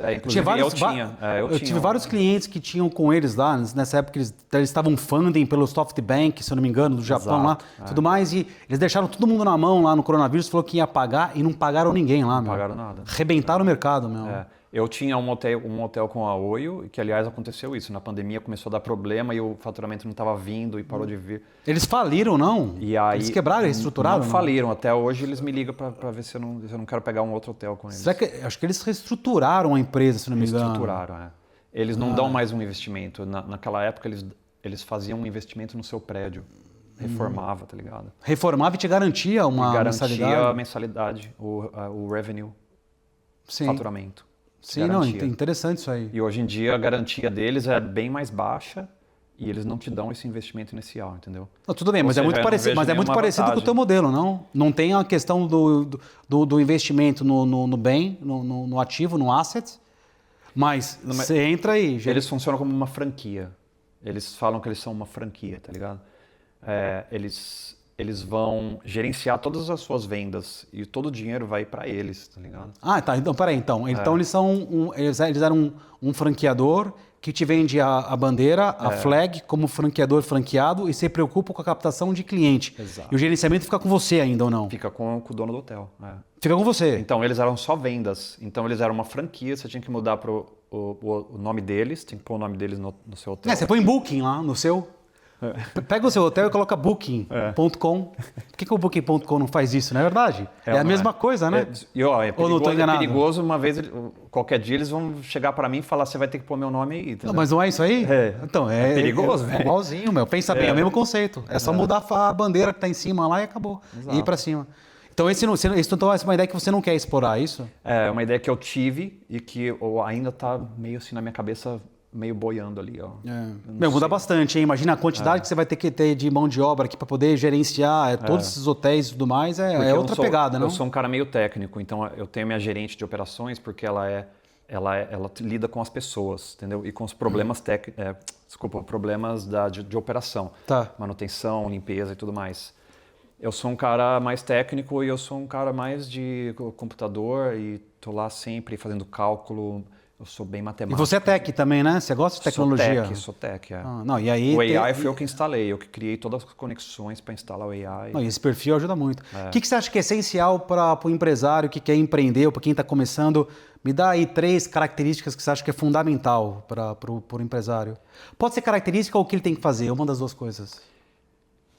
Eu tive vários clientes que tinham com eles lá, nessa época eles estavam funding pelo SoftBank, se eu não me engano, do Japão. Exato, lá, tudo mais, e eles deixaram todo mundo na mão lá no coronavírus, falou que ia pagar e não pagaram ninguém lá, meu. Não pagaram nada. Rebentaram o mercado, meu. Eu tinha um hotel com a Oio, que aliás aconteceu isso. Na pandemia começou a dar problema e o faturamento não estava vindo e parou de vir. Eles faliram, não? E aí, eles quebraram, reestruturaram? Não faliram. Até hoje eles me ligam para ver se eu não quero pegar um outro hotel com eles. Acho que eles reestruturaram a empresa, se não me engano. Reestruturaram, Eles não dão mais um investimento. Naquela época eles faziam um investimento no seu prédio. Reformava, tá ligado? Reformava e te garantia uma mensalidade? Garantia a mensalidade, o revenue, faturamento. Sim, garantia. Não, interessante isso aí. E hoje em dia a garantia deles é bem mais baixa e eles não te dão esse investimento inicial, entendeu? Não, tudo bem, mas é muito parecido com o teu modelo, não? Não tem a questão do investimento no bem, no ativo, no asset, mas você entra aí... Eles funcionam como uma franquia. Eles falam que eles são uma franquia, tá ligado? Eles vão gerenciar todas as suas vendas e todo o dinheiro vai para eles, tá ligado? Tá. Então, peraí. Então eles eram um franqueador que te vende a bandeira, a flag, como franqueador franqueado e se preocupa com a captação de cliente. Exato. E o gerenciamento fica com você ainda ou não? Fica com o dono do hotel. Fica com você. Então, eles eram só vendas. Então, eles eram uma franquia, você tinha que mudar para o nome deles, tinha que pôr o nome deles no seu hotel. Você põe Booking lá no seu... Pega o seu hotel e coloca booking.com. Por que o booking.com não faz isso, não é verdade? É a mesma coisa, né? Ou não tô enganado? É perigoso, uma vez, qualquer dia eles vão chegar para mim e falar, você vai ter que pôr meu nome aí. Não, mas não é isso aí? Então, é perigoso, velho. É igualzinho, meu. Pensa bem, é o mesmo conceito. É só mudar a bandeira que tá em cima lá e acabou. Exato. E ir para cima. Então, então, essa é uma ideia que você não quer explorar, isso? É uma ideia que eu tive e que ainda tá meio assim na minha cabeça, meio boiando ali, ó. Muda bastante, hein? Imagina a quantidade que você vai ter que ter de mão de obra aqui para poder gerenciar todos esses hotéis e tudo mais, é outra pegada, não? Eu sou um cara meio técnico, então eu tenho minha gerente de operações porque ela lida com as pessoas, entendeu? E com os problemas problemas de operação. Tá. Manutenção, limpeza e tudo mais. Eu sou um cara mais técnico e eu sou um cara mais de computador e tô lá sempre fazendo cálculo. Eu sou bem matemático. E você é tech também, né? Você gosta de tecnologia? Sou tech. Não, e aí o AI foi eu que instalei, eu que criei todas as conexões para instalar o AI. Não, e esse perfil ajuda muito. O que você acha que é essencial para o empresário que quer empreender ou para quem está começando? Me dá aí 3 características que você acha que é fundamental para o empresário. Pode ser característica ou o que ele tem que fazer, uma das duas coisas.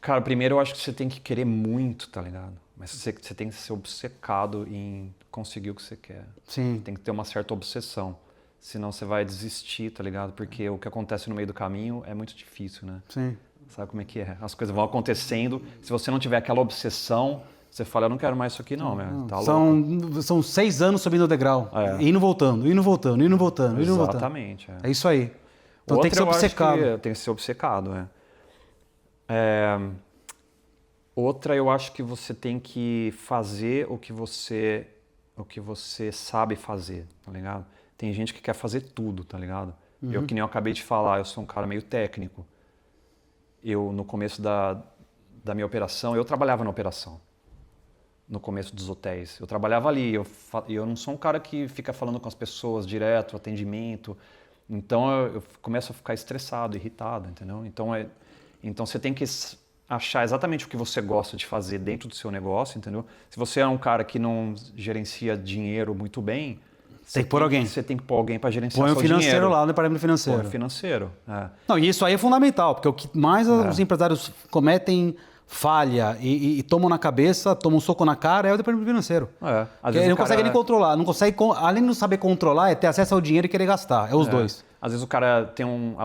Cara, primeiro eu acho que você tem que querer muito, tá ligado? Mas você tem que ser obcecado em conseguir o que você quer. Sim. Tem que ter uma certa obsessão. Senão você vai desistir, tá ligado? Porque o que acontece no meio do caminho é muito difícil, né? Sim. Sabe como é que é? As coisas vão acontecendo. Se você não tiver aquela obsessão, você fala, eu não quero mais isso aqui não, meu. Tá louco. São 6 anos subindo o degrau. Indo e voltando. Exatamente. É isso aí. Então Outra, tem que ser obcecado. Tem que ser obcecado, Outra, eu acho que você tem que fazer o que você sabe fazer, tá ligado? Tem gente que quer fazer tudo, tá ligado? Eu, que nem eu acabei de falar, eu sou um cara meio técnico. Eu, no começo da minha operação, eu trabalhava na operação. No começo dos hotéis. Eu trabalhava ali. Eu não sou um cara que fica falando com as pessoas direto, atendimento. Então, eu começo a ficar estressado, irritado, entendeu? Então você tem que achar exatamente o que você gosta de fazer dentro do seu negócio, entendeu? Se você é um cara que não gerencia dinheiro muito bem, tem que pôr alguém. Você tem que pôr alguém para gerenciar seu dinheiro. Põe o financeiro lá no departamento financeiro. Põe o financeiro. Não, e isso aí é fundamental, porque o que mais os empresários cometem falha e tomam na cabeça, tomam um soco na cara é o departamento financeiro. Ele não consegue nem controlar. Não consegue, além de não saber controlar, é ter acesso ao dinheiro e querer gastar. É os dois. Às vezes o cara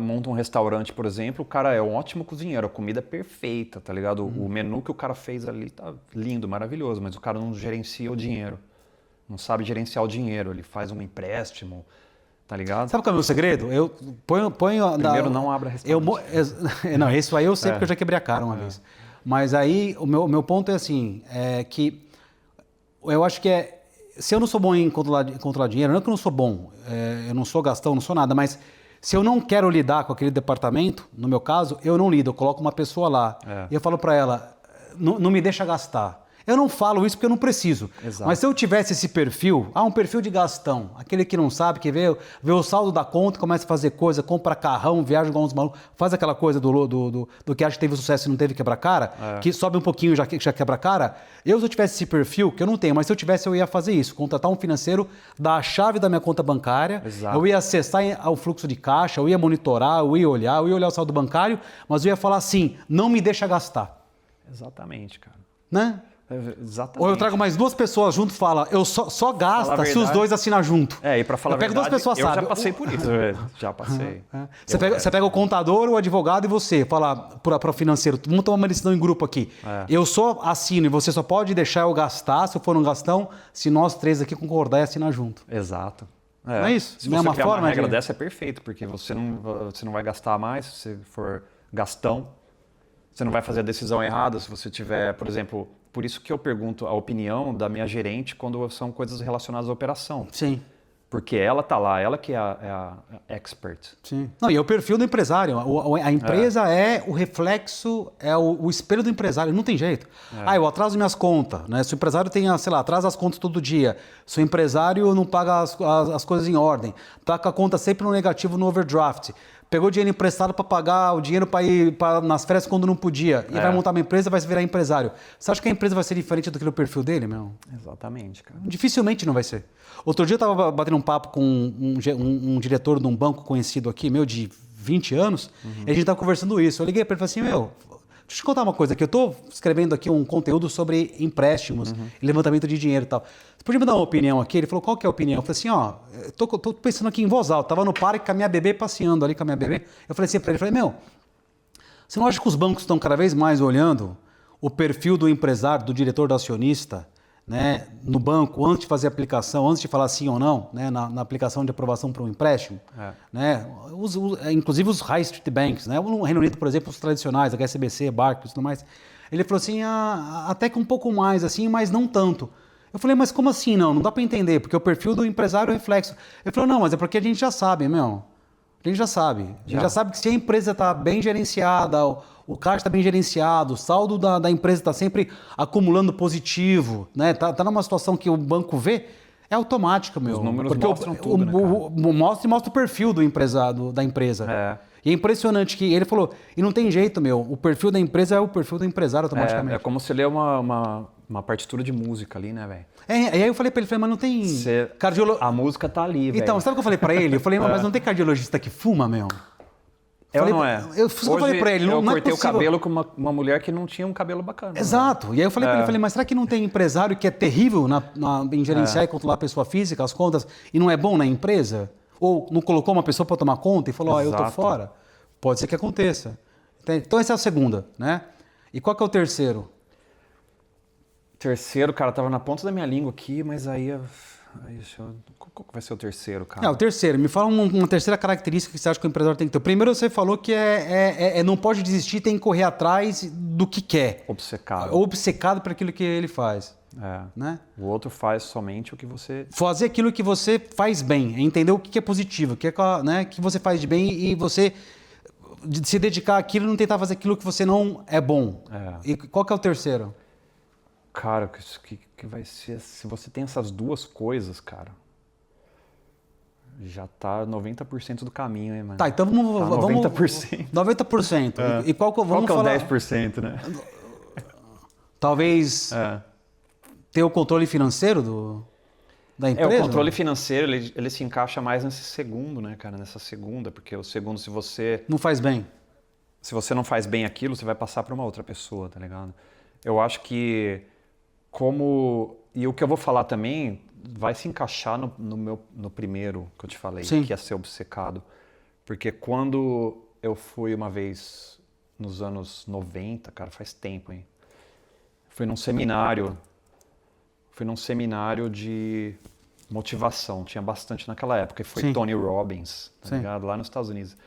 monta um restaurante, por exemplo, o cara é um ótimo cozinheiro, a comida é perfeita, tá ligado? O menu que o cara fez ali tá lindo, maravilhoso, mas o cara não gerencia o dinheiro. Não sabe gerenciar o dinheiro, ele faz um empréstimo, tá ligado? Sabe qual é o meu segredo? Eu ponho Primeiro não abra restaurante. Não, isso aí eu sei porque eu já quebrei a cara uma vez. Mas aí o meu ponto é assim, que eu acho que se eu não sou bom em controlar dinheiro, não é que eu não sou bom, eu não sou gastão, não sou nada, mas se eu não quero lidar com aquele departamento, no meu caso, eu não lido, eu coloco uma pessoa lá. E eu falo para ela, não me deixa gastar. Eu não falo isso porque eu não preciso. Exato. Mas se eu tivesse esse perfil, um perfil de gastão, aquele que não sabe, que vê o saldo da conta, começa a fazer coisa, compra carrão, viaja igual uns malucos, faz aquela coisa do que acha que teve sucesso e não teve quebra-cara, que sobe um pouquinho e já quebra-cara. Se eu tivesse esse perfil, que eu não tenho, mas se eu tivesse, eu ia fazer isso, contratar um financeiro, dar a chave da minha conta bancária, eu ia acessar o fluxo de caixa, eu ia monitorar, eu ia olhar o saldo bancário, mas eu ia falar assim, não me deixa gastar. Exatamente, cara. Né? Exatamente. Ou eu trago mais 2 pessoas junto e fala, eu só gasta se os 2 assinam junto. E pra falar a verdade, 2 pessoas, eu já passei por isso. Já passei. Você pega o contador, o advogado e você, fala para o financeiro, vamos tomar uma decisão em grupo aqui. Eu só assino e você só pode deixar eu gastar, se eu for um gastão, se nós 3 aqui concordar e assinar junto. Exato. Não é isso? Se você criar uma regra dessa, é perfeito, porque você não vai gastar mais se você for gastão. Você não vai fazer a decisão errada se você tiver, por exemplo... Por isso que eu pergunto a opinião da minha gerente quando são coisas relacionadas à operação. Sim. Porque ela tá lá, ela que é a expert. Sim. Não, e é o perfil do empresário. A empresa é o reflexo, é o espelho do empresário. Não tem jeito. Eu atraso minhas contas. Né? Se o empresário atrasa as contas todo dia. Se o empresário não paga as coisas em ordem. Tá com a conta sempre no negativo, no overdraft. Pegou dinheiro emprestado para pagar o dinheiro para ir nas férias quando não podia. E vai montar uma empresa e vai se virar empresário. Você acha que a empresa vai ser diferente do que o perfil dele, meu? Exatamente, cara. Dificilmente não vai ser. Outro dia eu estava batendo um papo com um diretor de um banco conhecido aqui, de 20 anos, e a gente tava conversando isso. Eu liguei para ele e falei assim, meu, deixa eu te contar uma coisa aqui, eu tô escrevendo aqui um conteúdo sobre empréstimos, e levantamento de dinheiro e tal. Você podia me dar uma opinião aqui? Ele falou, qual que é a opinião? Eu falei assim, ó, eu tô pensando aqui em voz alta, tava no parque com a minha bebê, passeando ali com a minha bebê. Eu falei assim para ele, meu, você não acha que os bancos estão cada vez mais olhando o perfil do empresário, do diretor, do acionista, né, no banco, antes de fazer a aplicação, antes de falar sim ou não, né, na aplicação de aprovação para um empréstimo? Né, inclusive os high street banks, né, no Reino Unido, por exemplo, os tradicionais, HSBC, Barclays e tudo mais. Ele falou assim, até que um pouco mais, assim, mas não tanto. Eu falei, mas como assim não? Não dá para entender, porque o perfil do empresário é reflexo. Ele falou, não, mas é porque a gente já sabe, meu. A gente já sabe. A gente já sabe que se a empresa está bem gerenciada, o caixa está bem gerenciado, o saldo da empresa está sempre acumulando positivo, né? Tá numa situação que o banco vê, é automático, meu. Os números porque mostram tudo, né, cara? mostra o perfil do empresário, da empresa. E é impressionante que ele falou, e não tem jeito, meu, o perfil da empresa é o perfil do empresário automaticamente. É como se ler uma partitura de música ali, né, velho? E aí eu falei pra ele, mas não tem A música tá ali, velho. Então, sabe o que eu falei pra ele? Eu falei, mas não tem cardiologista que fuma, meu? Ou não é? Eu falei pra ele, eu não cortei é o cabelo com uma mulher que não tinha um cabelo bacana. Exato. Né? E aí eu falei pra ele, mas será que não tem empresário que é terrível em gerenciar e controlar a pessoa física, as contas, e não é bom na empresa? Ou não colocou uma pessoa pra tomar conta e falou, eu tô fora? Pode ser que aconteça. Então essa é a segunda, né? E qual que é o terceiro? Terceiro, cara, tava na ponta da minha língua aqui, mas qual que vai ser o terceiro, cara? O terceiro. Me fala uma terceira característica que você acha que o empresário tem que ter. Primeiro você falou que não pode desistir, tem que correr atrás do que quer. Obcecado. Obcecado por aquilo que ele faz. Né? O outro faz somente o que você... Fazer aquilo que você faz bem, entender o que é positivo, o que, né, que você faz de bem e você se dedicar àquilo e não tentar fazer aquilo que você não é bom. E qual que é o terceiro? Cara, que vai ser... Se você tem essas duas coisas, cara, já tá 90% do caminho, hein, mano? Tá, então vamos... 90%. 90%. E qual que é o 10%, né? Talvez ter o controle financeiro da empresa? O controle financeiro, ele se encaixa mais nesse segundo, né, cara? Nessa segunda, porque o segundo, se você... Não faz bem. Se você não faz bem aquilo, você vai passar para uma outra pessoa, tá ligado? Eu acho que e o que eu vou falar também vai se encaixar no primeiro que eu te falei, Sim. que é ser obcecado. Porque quando eu fui uma vez nos anos 90, cara, faz tempo, hein? Fui num seminário de motivação, tinha bastante naquela época, e foi Sim. Tony Robbins, tá ligado? Lá nos Estados Unidos.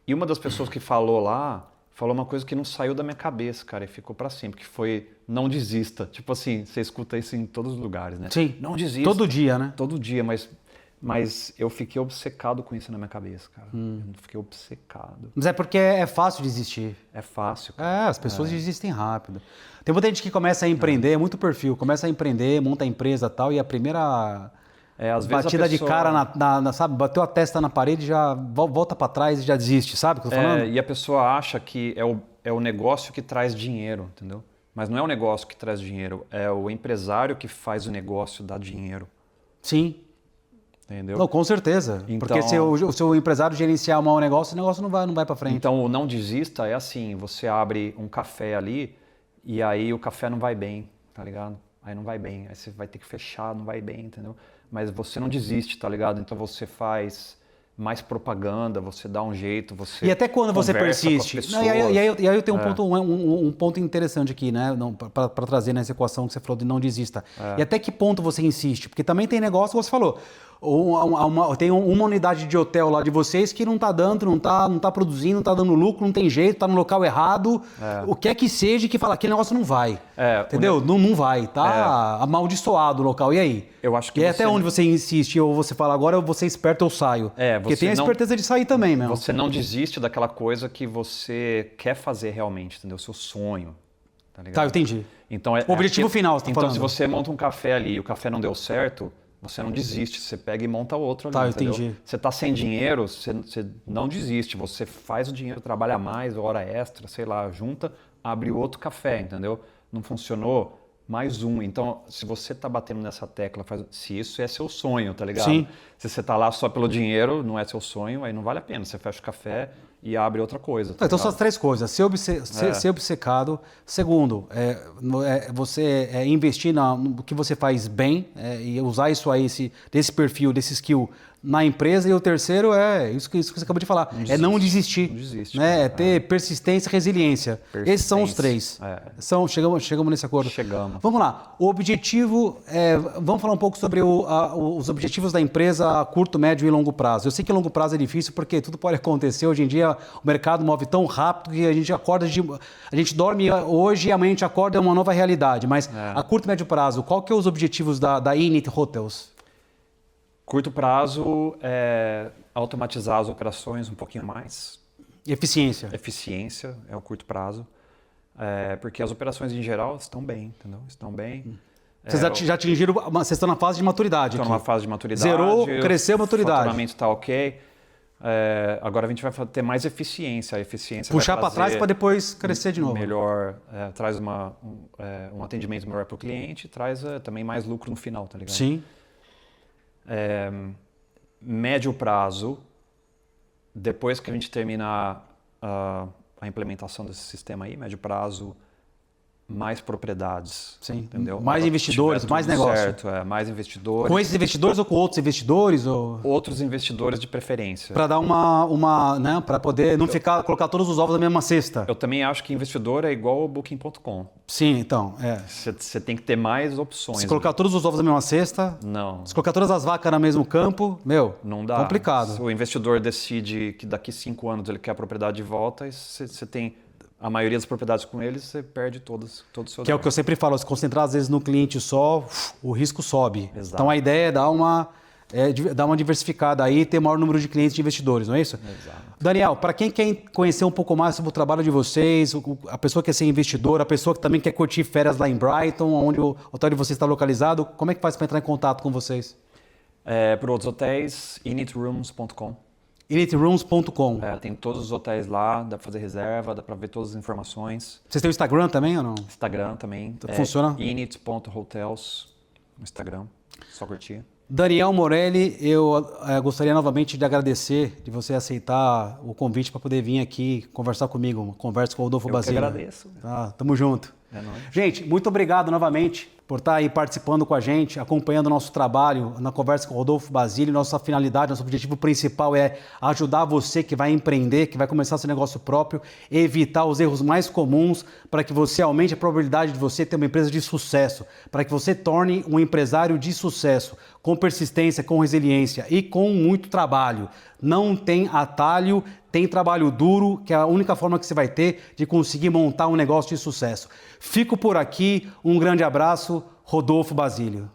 E uma das pessoas que falou lá, falou uma coisa que não saiu da minha cabeça, cara, e ficou pra sempre, que foi não desista. Tipo assim, você escuta isso em todos os lugares, né? Sim. Não desista. Todo dia, né? Todo dia, mas eu fiquei obcecado com isso na minha cabeça, cara. Eu fiquei obcecado. Mas é porque é fácil desistir. É fácil, cara. As pessoas desistem rápido. Tem muita gente que começa a empreender, muito perfil, começa a empreender, monta a empresa e tal, e a primeira às vezes batida a pessoa... de cara, sabe, bateu a testa na parede, já volta pra trás e já desiste, sabe o que eu tô falando? E a pessoa acha que é o negócio que traz dinheiro, entendeu? Mas não é o negócio que traz dinheiro, é o empresário que faz o negócio dar dinheiro. Sim. Entendeu? Não, com certeza. Então, porque se o seu empresário gerenciar mal o negócio não vai para frente. Então, o não desista é assim, você abre um café ali e aí o café não vai bem, tá ligado? Aí não vai bem, aí você vai ter que fechar, não vai bem, entendeu? Mas você não desiste, tá ligado? Então você faz mais propaganda, você dá um jeito, você E até quando você persiste? Não, e aí eu tenho um ponto interessante aqui, né? Para trazer nessa equação que você falou de não desista. E até que ponto você insiste? Porque também tem negócio que você falou. Tem uma unidade de hotel lá de vocês que não tá dando, não tá produzindo, não tá dando lucro, não tem jeito, tá no local errado. O que é que seja que fala, aquele negócio não vai. Entendeu? Não vai, tá amaldiçoado o local. E aí? Eu acho que e até onde você insiste, ou você fala, agora eu vou ser esperto, eu saio. Porque tem a esperteza de sair também, mesmo. Você não desiste daquela coisa que você quer fazer realmente, entendeu? Seu sonho. Tá ligado? Tá, eu entendi. Então, o objetivo final, você tá falando. Então, se você monta um café ali e o café não deu certo, você não desiste, você pega e monta outro ali, tá, eu entendeu? entendi. Você tá sem dinheiro, você não desiste, você faz o dinheiro, trabalha mais, hora extra, sei lá, junta, abre outro café, entendeu? Não funcionou, mais um. Então, se você tá batendo nessa tecla, se isso é seu sonho, tá ligado? Sim. Se você tá lá só pelo dinheiro, não é seu sonho, aí não vale a pena. Você fecha o café e abre outra coisa. Tá Então ligado? são as três coisas: ser obcecado. Segundo, você investir no que você faz bem e usar isso aí, desse perfil, desse skill na empresa. E o terceiro é isso que você acabou de falar: não desistir. Não desiste, né? cara. Ter persistência e resiliência. Esses são os três. Chegamos nesse acordo. Chegamos. Vamos lá. O objetivo, vamos falar um pouco sobre os objetivos da empresa a curto, médio e longo prazo. Eu sei que longo prazo é difícil porque tudo pode acontecer. Hoje em dia o mercado move tão rápido que a gente dorme hoje e amanhã a gente acorda é uma nova realidade. Mas a curto e médio prazo, qual que é os objetivos da Init Hotels? Curto prazo é automatizar as operações um pouquinho mais. Eficiência. Eficiência é o curto prazo. Porque as operações em geral estão bem, entendeu? Estão bem. Vocês já atingiram, vocês estão na fase de maturidade. Estão numa fase de maturidade. Zerou, cresceu a maturidade. O faturamento está ok. Agora a gente vai ter mais eficiência. A eficiência puxar vai para trás para depois crescer de novo. Melhor, traz um atendimento melhor para o cliente, traz também mais lucro no final, tá ligado? Sim. Médio prazo, depois que a gente terminar a implementação desse sistema aí, médio prazo, mais propriedades. Sim. Entendeu? Mais investidores, mais negócio. Certo, mais investidores. Com esses investidores ou com outros investidores? Ou... Outros investidores de preferência. Para dar né, para poder não colocar todos os ovos na mesma cesta. Eu também acho que investidor é igual ao Booking.com. Sim, então. Você tem que ter mais opções. Se colocar todos os ovos na mesma cesta, não. Se colocar todas as vacas no mesmo campo, não dá. Complicado. Se o investidor decide que daqui 5 anos ele quer a propriedade de volta, você tem a maioria das propriedades com eles, você perde todo o seu Que dinheiro. é o que eu sempre falo, se concentrar às vezes no cliente só, o risco sobe. Exato. Então a ideia é dar uma diversificada aí e ter maior número de clientes e investidores, não é isso? Exato. Daniel, para quem quer conhecer um pouco mais sobre o trabalho de vocês, a pessoa que quer ser investidor, a pessoa que também quer curtir férias lá em Brighton, onde o hotel de vocês está localizado, como é que faz para entrar em contato com vocês? Para outros hotéis, initrooms.com. initrooms.com. Tem todos os hotéis lá, dá para fazer reserva, dá para ver todas as informações. Vocês têm o Instagram também ou não? Instagram também. Funciona? init.hotels no Instagram, só curtir. Daniel Morelli, eu gostaria novamente de agradecer de você aceitar o convite para poder vir aqui conversar comigo, uma conversa com o Rodolfo Basílio. Eu que agradeço. Tamo junto. É nóis. Gente, muito obrigado novamente por estar aí participando com a gente, acompanhando o nosso trabalho na conversa com o Rodolfo Basílio. Nossa finalidade, nosso objetivo principal é ajudar você que vai empreender, que vai começar seu negócio próprio, evitar os erros mais comuns para que você aumente a probabilidade de você ter uma empresa de sucesso, para que você torne um empresário de sucesso, com persistência, com resiliência e com muito trabalho. Não tem atalho, tem trabalho duro, que é a única forma que você vai ter de conseguir montar um negócio de sucesso. Fico por aqui, um grande abraço, Rodolfo Basílio.